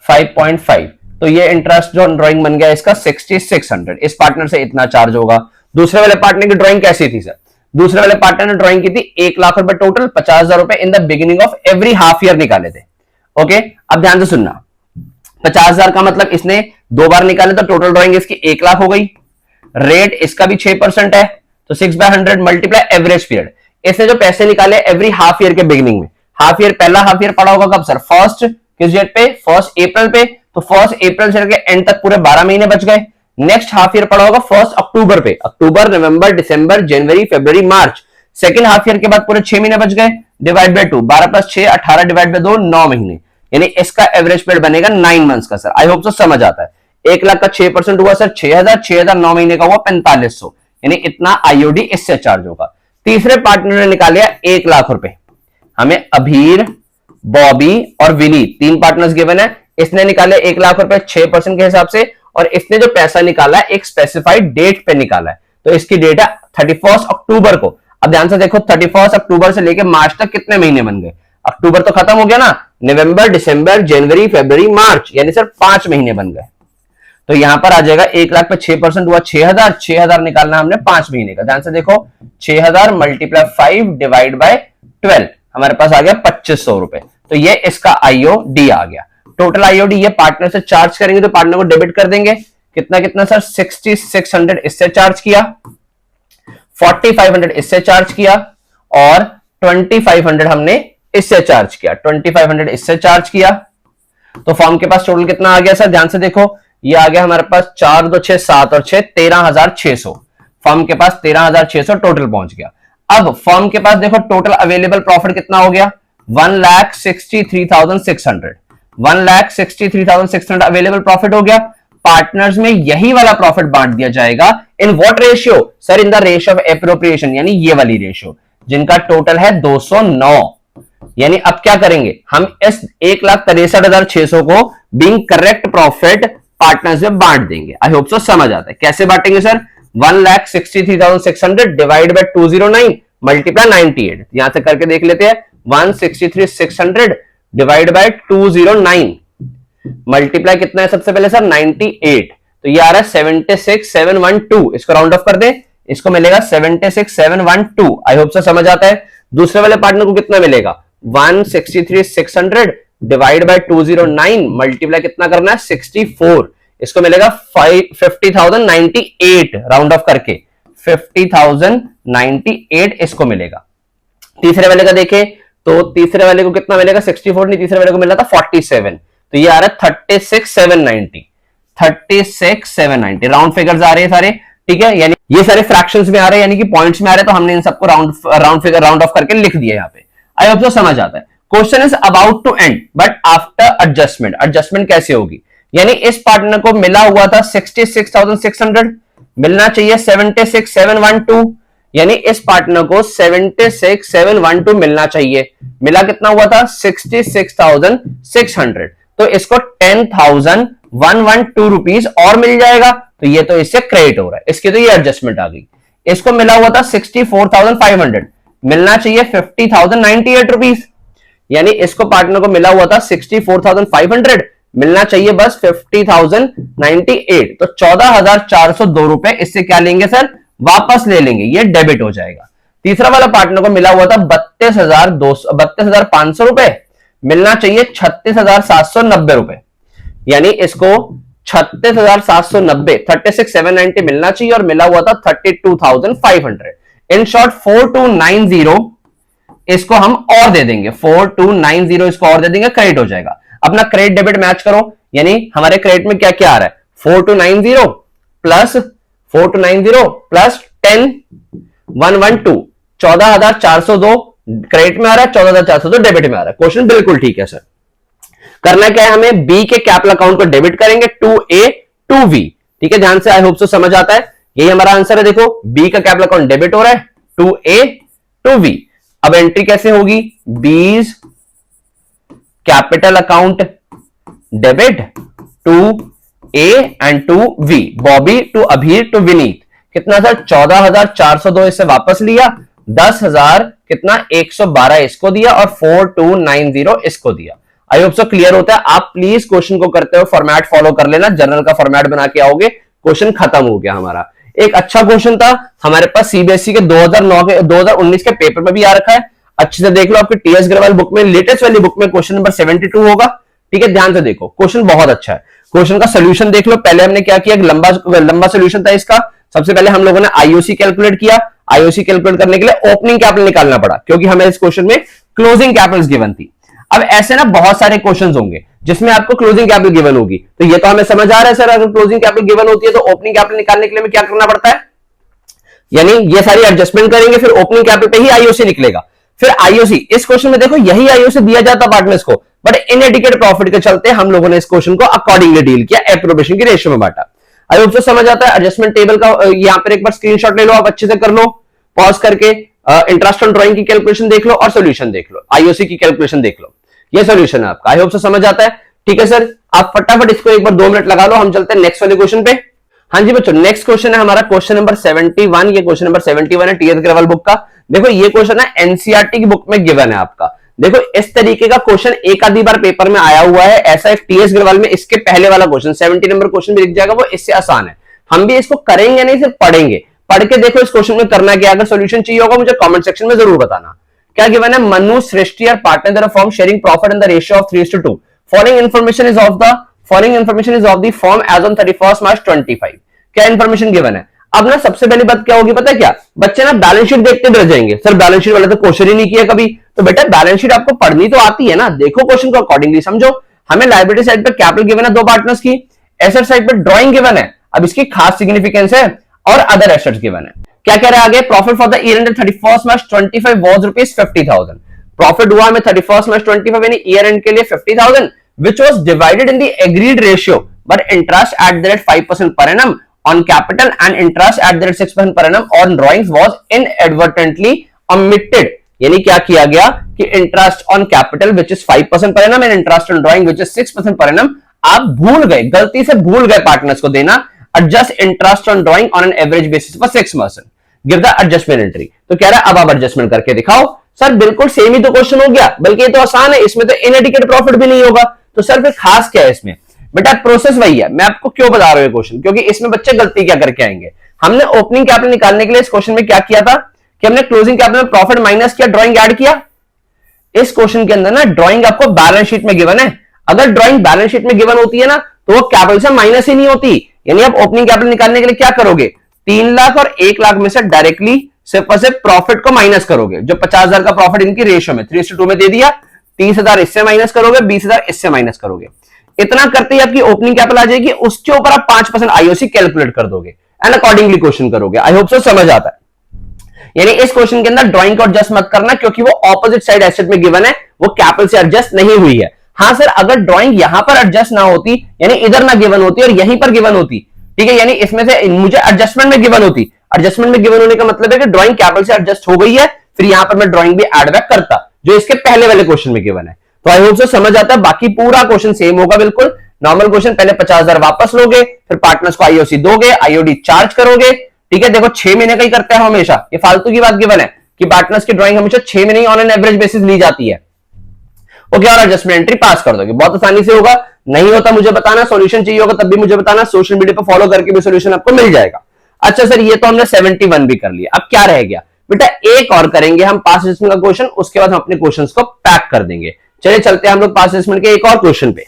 5.5। तो ये इंटरेस्ट जो ड्राइंग बन गया इसका 6600। इस पार्टनर से इतना चार्ज होगा। दूसरे वाले पार्टनर की ड्राइंग कैसी थी सर? दूसरे वाले पार्टनर ने ड्राइंग की थी 1,00,000 रुपए टोटल, 50,000 रुपए in the beginning of every half year निकाले थे। ओके, अब ध्यान से सुनना, 50,000 का मतलब इसने 2 बार निकाले, तो टोटल ड्राइंग इसकी 1,00,000 हो गई। रेट इसका भी 6% है, तो 6/100 मल्टीप्लाई एवरेज पीरियड। इसने जो पैसे निकाले एवरी हाफ ईयर के बिगिनिंग में, हाफ ईयर पहला हाफ ईयर पड़ा होगा कब सर? फर्स्ट, किस डेट पे? 1 अप्रैल पे। तो 1 अप्रैल से लेकर एंड तक पूरे 12 महीने बच गए। नेक्स्ट हाफ ईयर पड़ा होगा 1 अक्टूबर पे, अक्टूबर, नवंबर, दिसंबर, जनवरी, फरवरी, मार्च। सेकंड हाफ ईयर के बाद पूरे 6 महीने बच गए, डिवाइड बाय 2, 12 + 6 18 डिवाइड बाय 2 9 महीने। यानी इसका एवरेज पीरियड बनेगा 9 मंथ्स का सर। आई होप सो समझ आता है। 1,00,000 का 6% हुआ सर 6,000, 6,000 9 महीने का हुआ 4500, यानी इतना आईओडी इससे चार्ज होगा। तीसरे पार्टनर ने निकाले 1,00,000 रुपए। हमें अभीर, बॉबी और विली 3 पार्टनर्स गिवन है। इसने निकाले 1,00,000 रुपए 6% के हिसाब से, और इसने जो पैसा निकाला है एक स्पेसिफाइड डेट पे निकाला है। तो इसकी डेट है 31 अक्टूबर को। अब ध्यान से देखो 31 अक्टूबर से लेकर मार्च तक कितने महीने बन गए? अक्टूबर तो खत्म हो गया ना, नवंबर, दिसंबर, जनवरी, फरवरी, मार्च, यानी सर 5 महीने बन गए। तो यहां पर आ जाएगा 1,00,000 पे 6% हुआ 6,000, 6,000 निकालना हमने 5 महीने का। ध्यान से देखो 6,000 मल्टीप्लाई 5 डिवाइड बाय 12, हमारे पास आ गया 2,500 रुपए। तो ये इसका आईओडी आ गया। टोटल आईओडी ये पार्टनर से चार्ज करेंगे तो पार्टनर को डेबिट कर देंगे। कितना कितना सर? 6600 इससे चार्ज किया, 4500 इससे चार्ज किया और 2500 हमने इससे चार्ज किया, 2500 इससे चार्ज किया। तो फॉर्म के पास टोटल कितना आ गया सर? ध्यान से देखो, ये आ गया हमारे पास 4 2 6 7 और 6 13,600। फॉर्म के पास 13,600 टोटल पहुंच गया। अब फॉर्म के पास देखो टोटल अवेलेबल प्रॉफिट कितना हो गया? 1,63,600। 1,63,600 अवेलेबल प्रॉफिट हो गया। पार्टनर्स में यही वाला प्रॉफिट बांट दिया जाएगा in what ratio sir? In the ratio of appropriation, यानी ये वाली रेशियो, जिनका टोटल है 209। यानी अब क्या करेंगे हम? इस 1,63,600 को बीइंग करेक्ट प्रॉफिट पार्टनर्स में बांट देंगे। आई होप सो समझ आता है। कैसे बांटेंगे सर? 1,63,600 डिवाइड बाय 209, मल्टीप्लाई 98, यहां से करके देख लेते हैं 163,600 डिवाइड बाय 209 मल्टीप्लाई कितना है सबसे पहले सर 98, तो ये आ रहा है 76,712, इसको राउंड ऑफ कर दे, इसको मिलेगा 76,712। आई होप से समझ आता है। दूसरे वाले पार्टनर को कितना मिलेगा 163,600 डिवाइड बाय 209 मल्टीप्लाई कितना करना है 64, इसको मिलेगा 50,098 राउंड ऑफ करके 50,098 इसको मिलेगा। तीसरे वाले का देखें तो तीसरे वाले को कितना मिलेगा 64 नहीं, तीसरे वाले को मिला था 47, तो ये आ रहा है 36,790, 36,790 राउंड फिगर्स आ रहे हैं सारे, ठीक है, यानी ये सारे फ्रैक्शंस में आ रहे हैं, यानी कि पॉइंट्स में आ रहे हैं, तो हमने इन सबको राउंड ऑफ करके लिख दिया यहाँ पे। आई होप तो समझ आता है। Question is about to end but after adjustment, adjustment कैसे होगी, यानी इस पार्टनर को मिला हुआ था 66,600, मिलना चाहिए 76,712, यानी इस पार्टनर को 76,712 मिलना चाहिए, मिला कितना हुआ था 66,600, तो इसको 10,112 रुपीज और मिल जाएगा, तो ये तो इससे क्रेडिट हो रहा है, इसकी तो ये एडजस्टमेंट आ गई। इसको मिला हुआ था 64,500, मिलना चाहिए 50,098 रुपीज, यानी इसको पार्टनर को मिला हुआ था 64,500, मिलना चाहिए बस 50,098, तो 14,402 रुपए इससे क्या लेंगे सर वापस ले लेंगे, ये डेबिट हो जाएगा। तीसरा वाला पार्टनर को मिला हुआ था 32,500 रुपए, मिलना चाहिए 36,790 रुपए, यानी इसको 36,790 36,790 मिलना चाहिए और मिला हुआ था 32,500। इन शॉर्ट 4290 इसको हम और दे देंगे, 4290 इसको और दे देंगे, क्रेडिट हो जाएगा। अपना क्रेडिट डेबिट मैच करो, यानी हमारे क्रेडिट में क्या क्या आ रहा है 4290 प्लस 10,112 14,402 क्रेडिट में आ रहा है, 14,402 डेबिट में आ रहा है। क्वेश्चन बिल्कुल ठीक है सर। करना क्या है हमें, बी के कैपिटल अकाउंट को डेबिट करेंगे 2A 2V, ठीक है, ध्यान से, आई होप सो समझ आता है। यही हमारा आंसर है, देखो बी का कैपिटल अकाउंट डेबिट हो रहा है 2A 2V। अब एंट्री कैसे होगी, बीज capital account debit to A and to V, Bobby to Abhir to Vineet, कितना सर 14,402 इससे वापस लिया, 10,000 कितना 112 इसको दिया और 4290 इसको दिया। आई होप सो क्लियर होता है। आप प्लीज क्वेश्चन को करते हुए फॉर्मेट फॉलो कर लेना, जनरल का फॉर्मेट बना के आओगे, क्वेश्चन खत्म हो गया हमारा। एक अच्छा क्वेश्चन था हमारे पास सीबीएसई के 2019 के पेपर में भी आ रखा है, अच्छे से देख लो, आपके टीएस अग्रवाल बुक में लेटेस्ट वाली बुक में क्वेश्चन नंबर 72 होगा, ठीक है, ध्यान से देखो, क्वेश्चन बहुत अच्छा है। क्वेश्चन का सोल्यूशन देख लो, पहले हमने क्या किया, लंबा सोल्यूशन था इसका। सबसे पहले हम लोगों ने आईओसी कैलकुलेट किया, आईओसी कैलकुलेट करने के लिए ओपनिंग कैपिटल निकालना पड़ा, क्योंकि हमें इस क्वेश्चन में क्लोजिंग कैपिटल्स गिवन थी। अब ऐसे ना बहुत सारे क्वेश्चंस होंगे जिसमें आपको क्लोजिंग कैपिटल गिवन होगी, तो ये तो हमें समझ आ रहा है सर, अगर क्लोजिंग कैपिटल गिवन होती है तो ओपनिंग कैपिटल निकालने के लिए हमें क्या करना पड़ता है, यानी ये सारी एडजस्टमेंट करेंगे, फिर ओपनिंग कैपिटल पे ही आईओसी निकलेगा। फिर आईओसी, इस क्वेश्चन में देखो यही आईओसी दिया जाता पार्टनर्स को, बट इनएडिक्वेट प्रॉफिट के चलते हम लोगों ने इस क्वेश्चन को अकॉर्डिंगली डील किया, एप्रोप्रिएशन की रेशियो में बांटा। आई होप सो समझ आता है। एडजस्टमेंट टेबल का यहां पर एक बार स्क्रीनशॉट ले लो, आप अच्छे से कर लो, पॉज करके इंटरेस्ट ऑन ड्राइंग की कैलकुलेशन देख लो और सोल्यूशन देख लो, आईओसी की कैलकुलेशन देख लो, ये सोल्यूशन है आपका। आई होप सो समझ आता है, ठीक है सर। आप फटाफट इसको एक बार 2 मिनट लगा लो, हम चलते हैं नेक्स्ट वाले क्वेश्चन पे। हाँ जी बच्चों, नेक्स्ट क्वेश्चन है हमारा क्वेश्चन नंबर 71, ये क्वेश्चन नंबर 71 है टीएस अग्रवाल बुक का। देखो ये क्वेश्चन है एनसीईआरटी की बुक में गिवन है आपका। देखो इस तरीके का क्वेश्चन एक आधी बार पेपर में आया हुआ है, ऐसा एक टीएस अग्रवाल में इसके पहले वाला क्वेश्चन 70 नंबर क्वेश्चन भी दिख जाएगा, वो इससे आसान है। हम भी इसको करेंगे नहीं, सिर्फ पढ़ेंगे, पढ़ के देखो इस क्वेश्चन में करना क्या। अगर सोल्यूशन चाहिए होगा मुझे कमेंट सेक्शन में जरूर बताना। क्या गिवन है, मनु सृष्टि और partner firm sharing profit in the ratio of 3:2। Following information is of the firm as on 31 March 25। क्या इंफॉर्मेशन गिवन है। अब ना सबसे पहली बात क्या होगी पता है क्या, बच्चे ना बैलेंस शीट देखते रह जाएंगे, सर बैलेंस शीट वाले तो क्वेश्चन ही नहीं किया कभी। तो बेटा बैलेंस शीट आपको पढ़नी तो आती है ना, देखो क्वेश्चन को अकॉर्डिंगली समझो। हमें लायबिलिटी साइड पर कैपिटल गिवन है 2 पार्टनर्स की, एसेट साइड पर ड्रॉइंग गिवन है, अब इसकी खास सिग्निफिकेंस है, और अदर एसेट्स गिवन है। क्या कह रहा है आगे, profit for the year and 31 March 25 was rupees 50,000। Profit हुआ हमें 31 मार्च 25 यानी ईयर एंड के लिए 50,000, which was divided in the agreed ratio but interest at the rate 5% per annum on capital and interest at the rate 6% per annum on drawings was inadvertently omitted। यानी क्या किया गया कि interest on capital which is 5% पर annum and interest on drawing which is 6% per annum, आप भूल गए, गलती से भूल गए पार्टनर्स को देना adjust interest on drawing on an average basis for 6 months. Give the adjustment entry. तो कह रहा है अब आप एडजस्टमेंट करके दिखाओ। सर बिल्कुल सेम ही तो क्वेश्चन हो गया, बल्कि ये तो आसान है, इसमें तो इनएडिकेट प्रॉफिट भी नहीं होगा। तो सर फिर खास क्या है इसमें? बेटा प्रोसेस वही है। मैं आपको क्यों बता रहा हूं क्वेश्चन, क्योंकि इसमें बच्चे गलती क्या करके आएंगे। हमने ओपनिंग कैपिटल निकालने के लिए इस क्वेश्चन में क्या किया था कि हमने क्लोजिंग कैपिटल में प्रॉफिट माइनस किया, ड्राइंग ऐड किया। इस क्वेश्चन के अंदर ना ड्राइंग आपको बैलेंस शीट में गिवन है। अगर ड्राइंग बैलेंस शीट में गिवन होती है ना तो वो कैपिटल से माइनस ही नहीं होती। यानी आप ओपनिंग कैपिटल निकालने के लिए क्या करोगे, 3 लाख और 1 लाख में से डायरेक्टली सिर्फ और सिर्फ प्रॉफिट को माइनस करोगे। जो 50,000 का प्रॉफिट इनकी रेशियो में 3:2 में दे दिया, 30,000 इससे माइनस करोगे, 20,000 इससे माइनस करोगे। इतना करते ही आपकी ओपनिंग कैपिटल आ जाएगी। उसके ऊपर आप 5% आईओसी कैलकुलेट कर दोगे एंड अकॉर्डिंगली क्वेश्चन करोगे। आई होप सो समझ आता है। यानी इस क्वेश्चन के अंदर ड्राइंग को एडजस्ट मत करना, क्योंकि वो ऑपोजिट साइड एसेट में गिवन है, वो कैपिटल से एडजस्ट नहीं हुई है। हाँ सर, अगर ड्राइंग यहां पर एडजस्ट ना होती, यानी इधर ना गिवन होती और यहीं पर गिवन होती, ठीक है, यानी इसमें से मुझे एडजस्टमेंट में गिवन होती। एडजस्टमेंट में गिवन होने का मतलब है कि ड्राइंग कैपिटल से एडजस्ट हो गई है, फिर यहां पर मैं ड्राइंग भी एड बैक करता, जो इसके पहले वाले क्वेश्चन में गिवन है। तो आई होप सो समझ आता है। बाकी पूरा क्वेश्चन सेम होगा बिल्कुल। नॉर्मल क्वेश्चन, पहले 50,000 वापस लोगे, फिर पार्टनर्स को आईओसी दोगे, आईओडी चार्ज करोगे, ठीक है। देखो 6 महीने का ही करते हैं हमेशा, ये फालतू की बात गिवन है कि पार्टनर्स की ड्राइंग हमेशा 6 महीने ऑन एन एवरेज बेसिस ली जाती है। ओके, और एडजस्टमेंट एंट्री पास कर दोगे, बहुत आसानी से होगा। नहीं होता मुझे बताना, सॉल्यूशन चाहिए होगा तब भी मुझे बताना, सोशल मीडिया पर फॉलो करके भी सॉल्यूशन आपको मिल जाएगा। अच्छा सर, ये तो हमने 71 भी कर लिया, अब क्या रह गया बेटा? एक और करेंगे हम पास एडजस्टमेंट का क्वेश्चन, उसके बाद हम अपने क्वेश्चंस को पैक कर देंगे। चलिए चलते हैं हम लोग पास एडजस्टमेंट के एक और क्वेश्चन पे।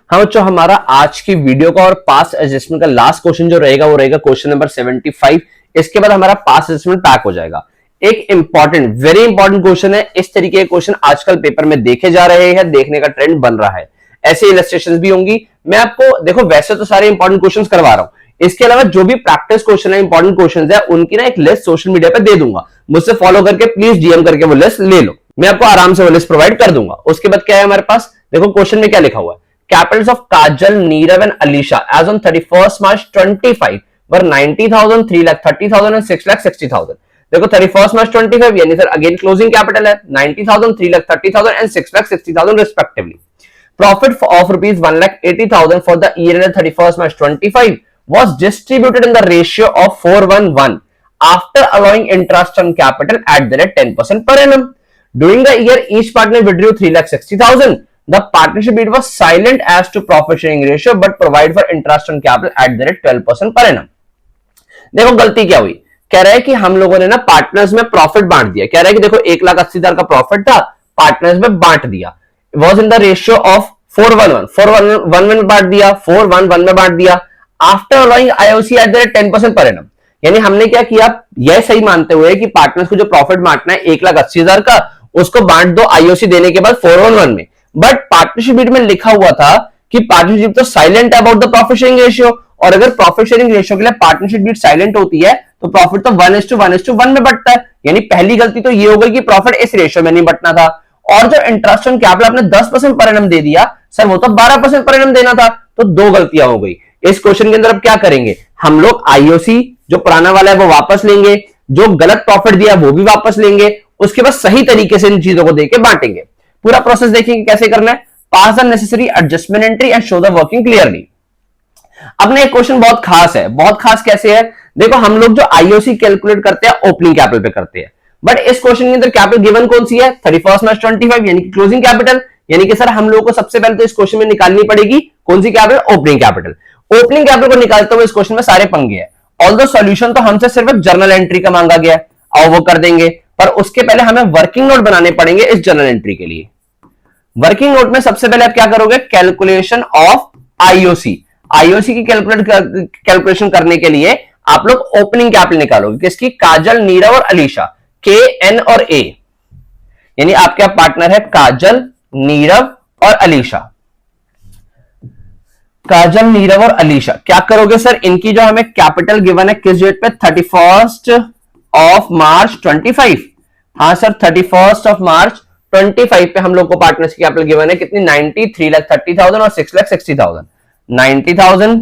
हाँ बच्चों, हमारा आज की वीडियो का और पास एडजस्टमेंट का लास्ट क्वेश्चन जो रहेगा वो रहेगा क्वेश्चन नंबर 75। इसके बाद हमारा पास एडजस्टमेंट पैक हो जाएगा। एक इंपॉर्टेंट, वेरी इंपॉर्टेंट क्वेश्चन है। इस तरीके के क्वेश्चन आजकल पेपर में देखे जा रहे हैं, देखने का ट्रेंड बन रहा है। ऐसे इलस्ट्रेशंस भी होंगी। मैं आपको देखो वैसे तो सारे इंपॉर्टेंट क्वेश्चंस करवा रहा हूं, इसके अलावा जो भी प्रैक्टिस क्वेश्चन है, इंपॉर्टेंट क्वेश्चंस है, उनकी ना एक लिस्ट सोशल मीडिया पे दे दूंगा। मुझसे फॉलो करके प्लीज डीएम करके वो लिस्ट ले लो, मैं आपको आराम से वो लिस्ट प्रोवाइड कर दूंगा। उसके बाद क्या है हमारे पास, देखो क्वेश्चन में क्या लिखा हुआ है। Capitals of Kajal, Nirav and Alisha as on 31 March 25 were 90,000, 3,30,000 and 6,60,000। देखो 31 March 25 यानी सर अगेन क्लोजिंग कैपिटल है 90,000, 3,30,000 and 6,60,000 respectively. Profit of rupees 1,80,000 for the year ended 31 March 25 was distributed in the ratio of 4:1 after allowing interest on capital at the rate 10% per annum. During the year, each partner withdrew 3,60,000. The partnership bid was silent as to profit sharing ratio but provide for interest on capital at the rate 12% per annum. देखो गलती क्या हुई, कह रहा है कि हम लोगों ने ना पार्टनर्स में प्रॉफिट बांट दिया। कह रहा है कि देखो 1,80,000 का प्रॉफिट था, पार्टनर्स में बांट दिया। Was in the ratio of 4:1 4:1 में बांट दिया, 4:1 में बांट दिया। After allowing IOC at the rate 10% per annum, यानी हमने क्या किया, यह सही मानते हुए कि पार्टनर्स को जो प्रॉफिट बांटना है 1,80,000 का, उसको बांट दो आईओसी देने के बाद 4:1 में। बट पार्टनरशिप बीट में लिखा हुआ था कि पार्टनरशिप तो silent about the profit sharing ratio, और अगर प्रॉफिट शेयरिंग रेशियो के लिए पार्टनरशिप बीट साइलेंट होती है तो प्रॉफिट तो 1:1 में बंटता है। यानी पहली गलती तो ये हो गई कि प्रॉफिट इस रेशियो में नहीं बंटना था। और जो इंटरेस्ट ऑन कैपिटल आपने 10% पर एनम दे दिया सर, वो तो 12% पर एनम देना था, तो दो गलतियां हो गई। इस क्वेश्चन के अंदर अब क्या करेंगे हम लोग, आईओसी जो पुराना वाला है वो वापस लेंगे, जो गलत प्रॉफिट दिया वो भी वापस लेंगे, उसके बाद सही तरीके से इन चीजों को देके बांटेंगे। पूरा प्रोसेस देखेंगे कैसे करना है। Pass the necessary adjustment entry and show the working clearly. अब ना एक क्वेश्चन बहुत खास है। बहुत खास कैसे है, देखो हम लोग जो आईओसी कैलकुलेट करते हैं ओपनिंग कैपिटल पे करते हैं, बट इस क्वेश्चन के अंदर कैपिटल गिवन कौन सी है, 31 March 25 यानी कि क्लोजिंग कैपिटल। यानी कि सर हम लोगों को सबसे पहले तो इस क्वेश्चन में निकालनी पड़ेगी कौन सी capital, opening capital. Opening capital को निकालते हुए इस क्वेश्चन में सारे पंगे हैं। ऑल्दो सॉल्यूशन तो हमसे सिर्फ एक जर्नल एंट्री का मांगा गया है, और वो कर देंगे, पर उसके पहले हमें वर्किंग नोट बनाने पड़ेंगे इस जर्नल एंट्री के लिए। वर्किंग नोट में सबसे पहले आप क्या करोगे, कैलकुलेशन ऑफ आईओसी। आईओसी की कैलकुलेशन करने के लिए आप लोग ओपनिंग कैपिटल निकालोगे, किसकी, काजल, नीरव और अलीशा, के, एन और ए। यानी आपके पार्टनर है काजल, नीरव और अलीशा। काजल, नीरव और अलीशा क्या करोगे सर, इनकी जो हमें कैपिटल गिवन है किस डेट पे, 31 March 25। हाँ सर 31 March 25 पे हम लोग को पार्टनर्स की कैपिटल गिवन है कितनी, 90, 3,30,000 और 6,60,000। 90,000,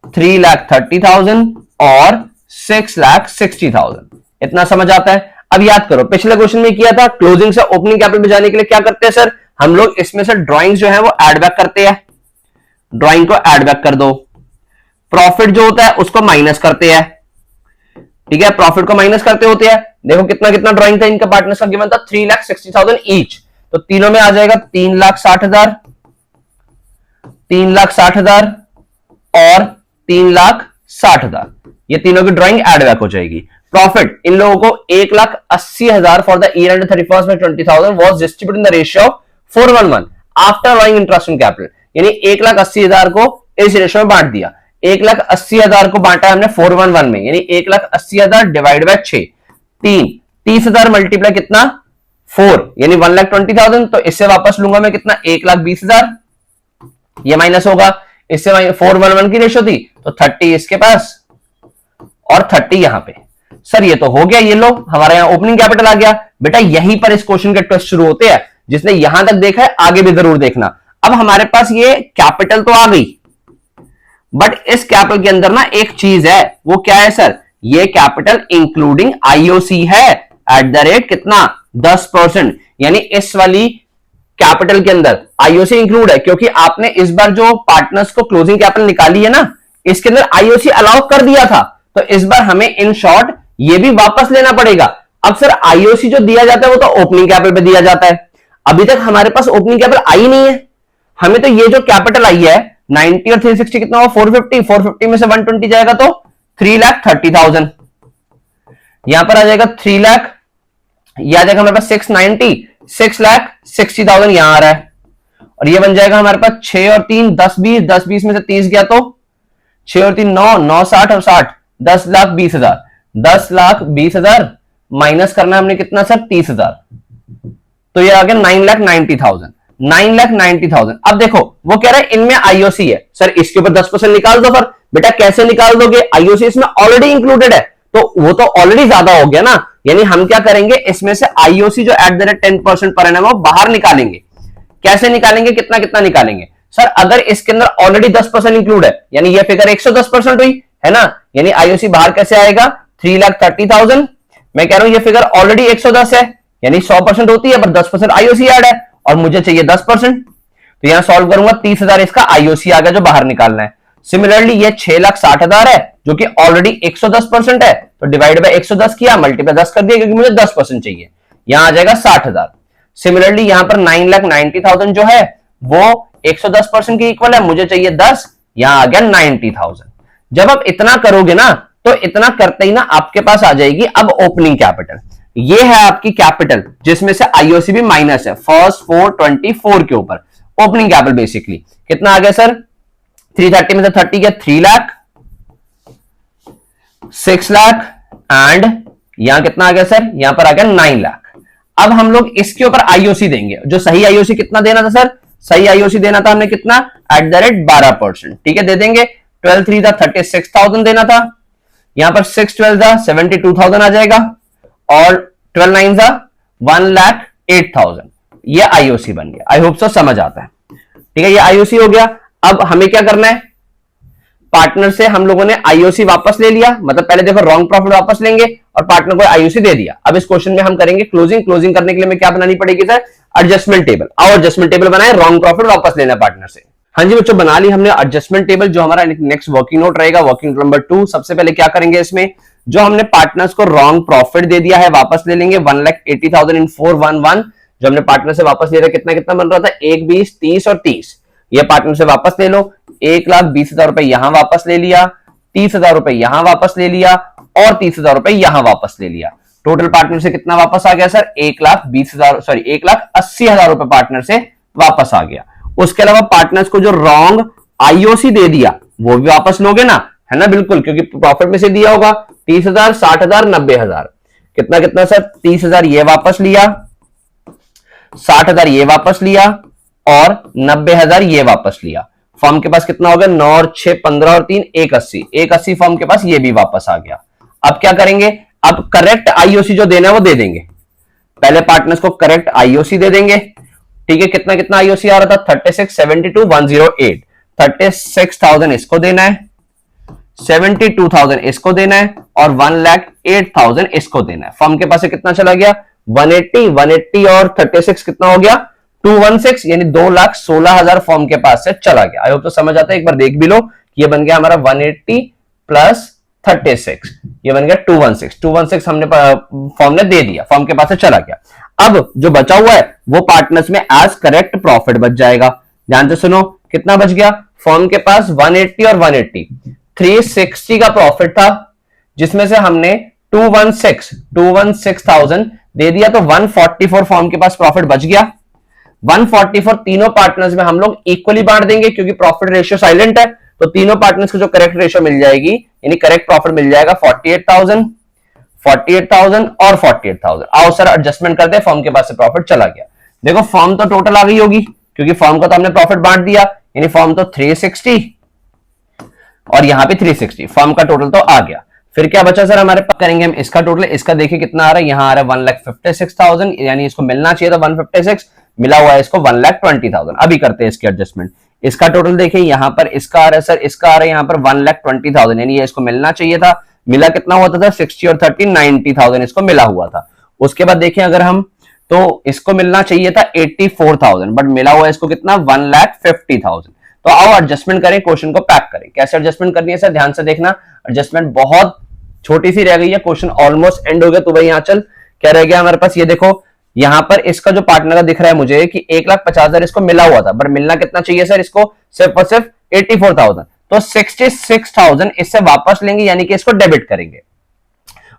3,30,000 और 6,60,000। इतना समझ आता है। अब याद करो पिछले क्वेश्चन में किया था, क्लोजिंग से ओपनिंग कैपिटल में जाने के लिए क्या करते हैं सर, हम लोग इसमें से ड्राइंग जो है वो एड बैक करते हैं। ड्राइंग को एड बैक कर दो, प्रॉफिट जो होता है उसको माइनस करते हैं, ठीक है, प्रॉफिट को माइनस करते होते हैं। देखो कितना कितना ड्राइंग था इनका, पार्टनर्स का गिवन था 3,60,000 ईच, तो तीनों में आ जाएगा 3,60,000, 3,60,000 और 3,60,000, ये तीनों की ड्राइंग एड बैक हो जाएगी। प्रॉफिट इन लोगों को 1,80,000 for the year and 31st में 20,000 was distributed in the ratio of 4:1 after allowing interest on capital, यानी 1,80,000 को इस रेशियो में बांट दिया। 1,80,000 को बांटा है हमने 4:1 में, यानी 1,80,000 डिवाइड बाय 6, 30,000 मल्टीप्लाई कितना 4, यानी 1,20,000। तो इससे वापस लूंगा मैं कितना 1,20,000, ये माइनस होगा, इससे 4:1 की रेशियो थी तो 30 इसके पास और 30 यहां पे। सर ये तो हो गया, ये लो हमारे यहां ओपनिंग कैपिटल आ गया। बेटा यहीं पर इस क्वेश्चन के ट्विस्ट शुरू होते हैं, जिसने यहां तक देखा है आगे भी जरूर देखना। अब हमारे पास ये कैपिटल तो आ गई, बट इस कैपिटल के अंदर ना एक चीज है, वो क्या है सर, ये कैपिटल इंक्लूडिंग आईओसी है एट द रेट कितना 10%, यानी इस वाली कैपिटल के अंदर आईओसी इंक्लूड है, क्योंकि आपने इस बार जो पार्टनर्स को क्लोजिंग कैपिटल निकाली है ना, इसके अंदर आईओसी अलाउ कर दिया था, तो इस बार हमें इन शॉर्ट ये भी वापस लेना पड़ेगा। अब सर आईओसी जो दिया जाता है वो तो ओपनिंग कैपिटल पे दिया जाता है, अभी तक हमारे पास ओपनिंग कैपिटल आई नहीं है, हमें तो ये जो कैपिटल आई है 90 और 360 कितना हुआ 450, 450 में से 120 जाएगा तो 3,30,000, यहां पर आ जाएगा 3 लाख, यह आ जाएगा हमारे पास 690, 6,60,000 यहां आ रहा है, और ये बन जाएगा हमारे पास 6 और 3 10 20, 10 20 में से 30 गया तो 6 और 3 9, 9 60 और 60, 10,20,000, 10,20,000 माइनस करना हमने कितना सर 30,000, तो ये आ गया 9,90,000, 9,90,000। अब देखो वो कह रहा है इनमें आईओसी है, सर इसके ऊपर 10% निकाल दो। फिर बेटा कैसे निकाल दोगे, आईओसी इसमें ऑलरेडी इंक्लूडेड है, तो वो तो ऑलरेडी ज्यादा हो गया ना, यानी हम क्या करेंगे इसमें से आईओसी जो eight the rate 10% per annum वो बाहर निकालेंगे। कैसे निकालेंगे, कितना कितना निकालेंगे सर, अगर इसके अंदर ऑलरेडी 10% इंक्लूड है, यानी ये फिगर 110% हुई है ना, यानी आईओसी बाहर कैसे आएगा 3,30,000, मैं कह रहा हूं ये फिगर ऑलरेडी 110 है, यानी 100% होती है, पर 10% आईओसी ऐड है और मुझे चाहिए 10%, तो यहां सॉल्व करूंगा 30,000 इसका आईओसी आ गया जो बाहर निकालना है। सिमिलरली ये 6,60,000 है जो कि ऑलरेडी 110% है, तो डिवाइड बाय 110 किया, मल्टीप्लाई 10 कर दिया, क्योंकि मुझे 10% चाहिए, यहां आ जाएगा 60,000। सिमिलरली यहां पर 9,90,000 जो है वो 110% के इक्वल है, मुझे चाहिए 10, यहां आ गया 90,000। जब आप इतना करोगे ना, तो इतना करते ही ना आपके पास आ जाएगी अब ओपनिंग कैपिटल, ये है आपकी कैपिटल जिसमें से आईओसी भी माइनस है, फर्स्ट 424 के ऊपर ओपनिंग कैपिटल बेसिकली कितना आ गया सर 330 में से 30 गया 3 लाख, 6 लाख एंड यहां कितना आ गया सर, यहां पर आ गया 9 लाख। अब हम लोग इसके ऊपर आईओसी देंगे, जो सही आईओसी कितना देना था सर, सही आईओसी देना था हमने कितना एट द रेट 12%, ठीक है दे देंगे। 12 3 था 36,000 देना था, यहां पर 6 12 था 72,000 आ जाएगा, और 12 9 था 1,08,000, ये आईओसी बन गया। आई होप सो समझ आता है, ठीक है ये आईओसी हो गया। अब हमें क्या करना है, पार्टनर से हम लोगों ने आईओसी वापस ले लिया, मतलब पहले देखो रॉन्ग प्रॉफिट वापस लेंगे और पार्टनर को आईओसी दे दिया। अब इस क्वेश्चन में हम करेंगे क्लोजिंग, क्लोजिंग करने के लिए हमें क्या बनानी पड़ेगी सर, एडजस्टमेंट टेबल। आओ एडजस्टमेंट टेबल बनाए, रॉन्ग प्रॉफिट वापस लेना पार्टनर से। हाँ जी बच्चों बना ली हमने एडजस्टमेंट टेबल, जो हमारा नेक्स्ट वर्किंग नोट रहेगा, वर्किंग नंबर 2। सबसे पहले क्या करेंगे, इसमें जो हमने पार्टनर्स को रॉन्ग प्रॉफिट दे दिया है वापस ले लेंगे 1,80,000 इन 411, जो हमने पार्टनर से वापस ले रहा कितना कितना बन रहा था 1 20 30 और 30, ये पार्टनर से वापस ले लो। 1,20,000 रुपए यहां वापस ले लिया, 30,000 रुपए यहां वापस ले लिया और 30,000 रुपए यहां वापस ले लिया। टोटल पार्टनर से कितना वापस आ गया सर 1,20,000 सॉरी 1,80,000 रुपए पार्टनर से वापस आ गया। उसके अलावा पार्टनर्स को जो रॉन्ग आईओसी दे दिया वो भी वापस लोगे ना, है ना, बिल्कुल, क्योंकि प्रॉफिट में से दिया होगा 30,000 60,000 90,000, कितना कितना सर 30,000 ये वापस लिया, 60,000 ये वापस लिया और 90,000 ये वापस लिया। फर्म के पास कितना हो गया 9 और 6 15 और 3 180, 180 फर्म के पास ये भी वापस आ गया। अब क्या करेंगे, अब करेक्ट आईओसी जो देना है वो दे देंगे, पहले पार्टनर्स को करेक्ट आईओसी दे देंगे, ठीक है। कितना कितना आईओसी आ रहा था 36 72 108, 36,000 इसको देना है, 72,000 इसको देना है और 1,08,000 इसको देना है। फर्म के पास से कितना चला गया 180 और 36 कितना हो गया 216, यानी 2,16,000 फर्म के पास से चला गया। आई होप तो समझ आता है, एक बार देख भी लो, ये बन गया हमारा 180 प्लस 36, ये बन गया 216। 216 हमने फॉर्म ने दे दिया, फॉर्म के पास से चला गया। अब जो बचा हुआ है वो पार्टनर्स में एज करेक्ट प्रॉफिट बच जाएगा। ध्यान से सुनो, कितना बच गया? फॉर्म के पास 180 और 180, 360 का प्रॉफिट था, जिसमें से हमने 216,000 दे दिया, तो 144 फॉर्म के पास प्रॉफिट बच गया। 144 तीनों पार्टनर्स में हम लोग इक्वली बांट देंगे, क्योंकि प्रॉफिट रेशियो साइलेंट है, तो तीनों पार्टनर्स को जो करेक्ट रेशियो मिल जाएगी, यानी करेक्ट प्रॉफिट मिल जाएगा 48,000 और 48,000। आओ सर एडजस्टमेंट करते हैं, फॉर्म के पास से प्रॉफिट चला गया। देखो फॉर्म तो टोटल आ गई होगी, क्योंकि फॉर्म को तो हमने प्रॉफिट बांट दिया, यानी फॉर्म तो 360 और यहां पे 360, फॉर्म का टोटल तो आ गया। फिर क्या बचा सर हमारे पास? करेंगे हम इसका टोटल। इसका देखिए कितना आ रहा है, यहां आ रहा है 1,56,000, यानी इसको मिलना चाहिए था 156, मिला हुआ है इसको 1,20,000। अभी करते हैं इसकी एडजस्टमेंट। इसका टोटल देखिए, यहां पर इसका आ रहा है सर, इसका आ रहा है यहां पर 1,20,000, यानी ये इसको मिलना चाहिए था, मिला कितना हुआ था? 60 और 30 90,000 इसको मिला हुआ था। उसके बाद देखिए अगर हम, तो इसको मिलना चाहिए था 84,000, बट मिला हुआ है इसको कितना? 1,50,000। तो आओ एडजस्टमेंट करें, क्वेश्चन को पैक करें। कैसे एडजस्टमेंट करनी है सर? ध्यान से देखना, एडजस्टमेंट बहुत छोटी सी रह गई है, क्वेश्चन ऑलमोस्ट एंड हो गया। तो भाई यहाँ चल, क्या रह गया हमारे पास? ये देखो यहां पर इसका जो पार्टनर का दिख रहा है मुझे कि 1,50,000 इसको मिला हुआ था, बट मिलना कितना चाहिए सर इसको? सिर्फ और सिर्फ 84,000। तो 66,000 इससे वापस लेंगे, यानी कि इसको डेबिट करेंगे।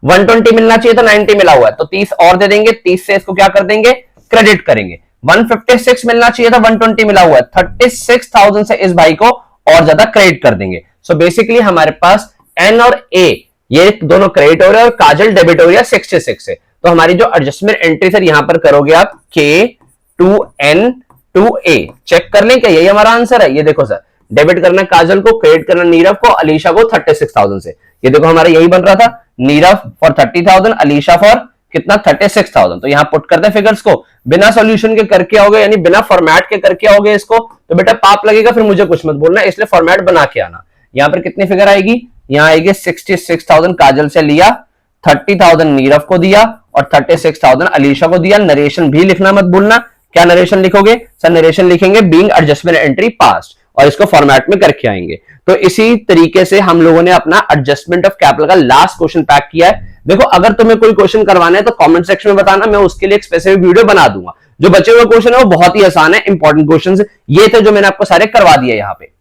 120 मिलना चाहिए तो 90 मिला हुआ है, तो 30 और दे देंगे, 30 से इसको क्या कर देंगे? क्रेडिट करेंगे। 156 मिलना चाहिए था, 120 मिला हुआ है, 36,000 से इस भाई को और ज्यादा क्रेडिट कर देंगे। सो बेसिकली हमारे पास एन और ए ये दोनों क्रेडिट हो रहे हैं और काजल डेबिट हो रही है 66 से। तो हमारी जो एडजस्टमेंट एंट्री सर यहां पर करोगे आप K2N2A, चेक कर लें क्या यही हमारा आंसर है? ये देखो सर, डेबिट करना काजल को, क्रेडिट करना नीरव को, अलीशा को 36,000 से। ये देखो हमारा यही बन रहा था, नीरव फॉर 30,000, अलीशा फॉर कितना? 36,000। तो यहां पुट करते हैं फिगर्स को, बिना सॉल्यूशन के करके आओगे, यानी बिना फॉर्मेट के करके आओगे इसको, तो बेटा पाप लगेगा, फिर मुझे कुछ मत बोलना, इसलिए फॉर्मेट बना के आना। यहां पर कितनी फिगर आएगी? यहां आएगी 66,000 काजल से लिया, 30,000 नीरव को दिया और 36,000 अलीशा को दिया। नरेशन भी लिखना मत भूलना। क्या नरेशन लिखोगे सर? नरेशन लिखेंगे बीइंग एडजस्टमेंट एंट्री पास्ट, और इसको फॉर्मेट में करके आएंगे। तो इसी तरीके से हम लोगों ने अपना एडजस्टमेंट ऑफ कैपिटल का लास्ट क्वेश्चन पैक किया है। देखो अगर तुम्हें कोई क्वेश्चन करवाना है तो कमेंट सेक्शन में बताना, मैं उसके लिए एक स्पेसिफिक वीडियो बना दूंगा। जो बचे हुए क्वेश्चन है वो बहुत ही आसान है, इंपॉर्टेंट क्वेश्चन ये थे जो मैंने आपको सारे करवा दिए। यहाँ पे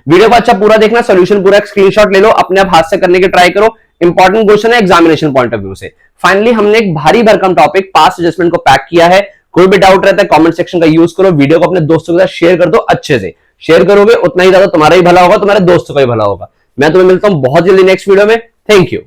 वीडियो को अच्छा पूरा देखना, सोल्यूशन पूरा स्क्रीनशॉट ले लो, अपने आप हाथ से करने की ट्राई करो, इंपॉर्टेंट क्वेश्चन है एग्जामिनेशन पॉइंट ऑफ व्यू से। फाइनली हमने एक भारी भरकम टॉपिक पास्ट एडजस्टमेंट को पैक किया है। कोई भी डाउट रहता है कमेंट सेक्शन का यूज करो, वीडियो को अपने दोस्तों के साथ शेयर कर दो, अच्छे से शेयर करोगे उतना ही ज्यादा तुम्हारा ही भला होगा, तुम्हारे दोस्तों का ही भला होगा। मैं तुम्हें मिलता हूं बहुत जल्दी नेक्स्ट वीडियो में। Thank you.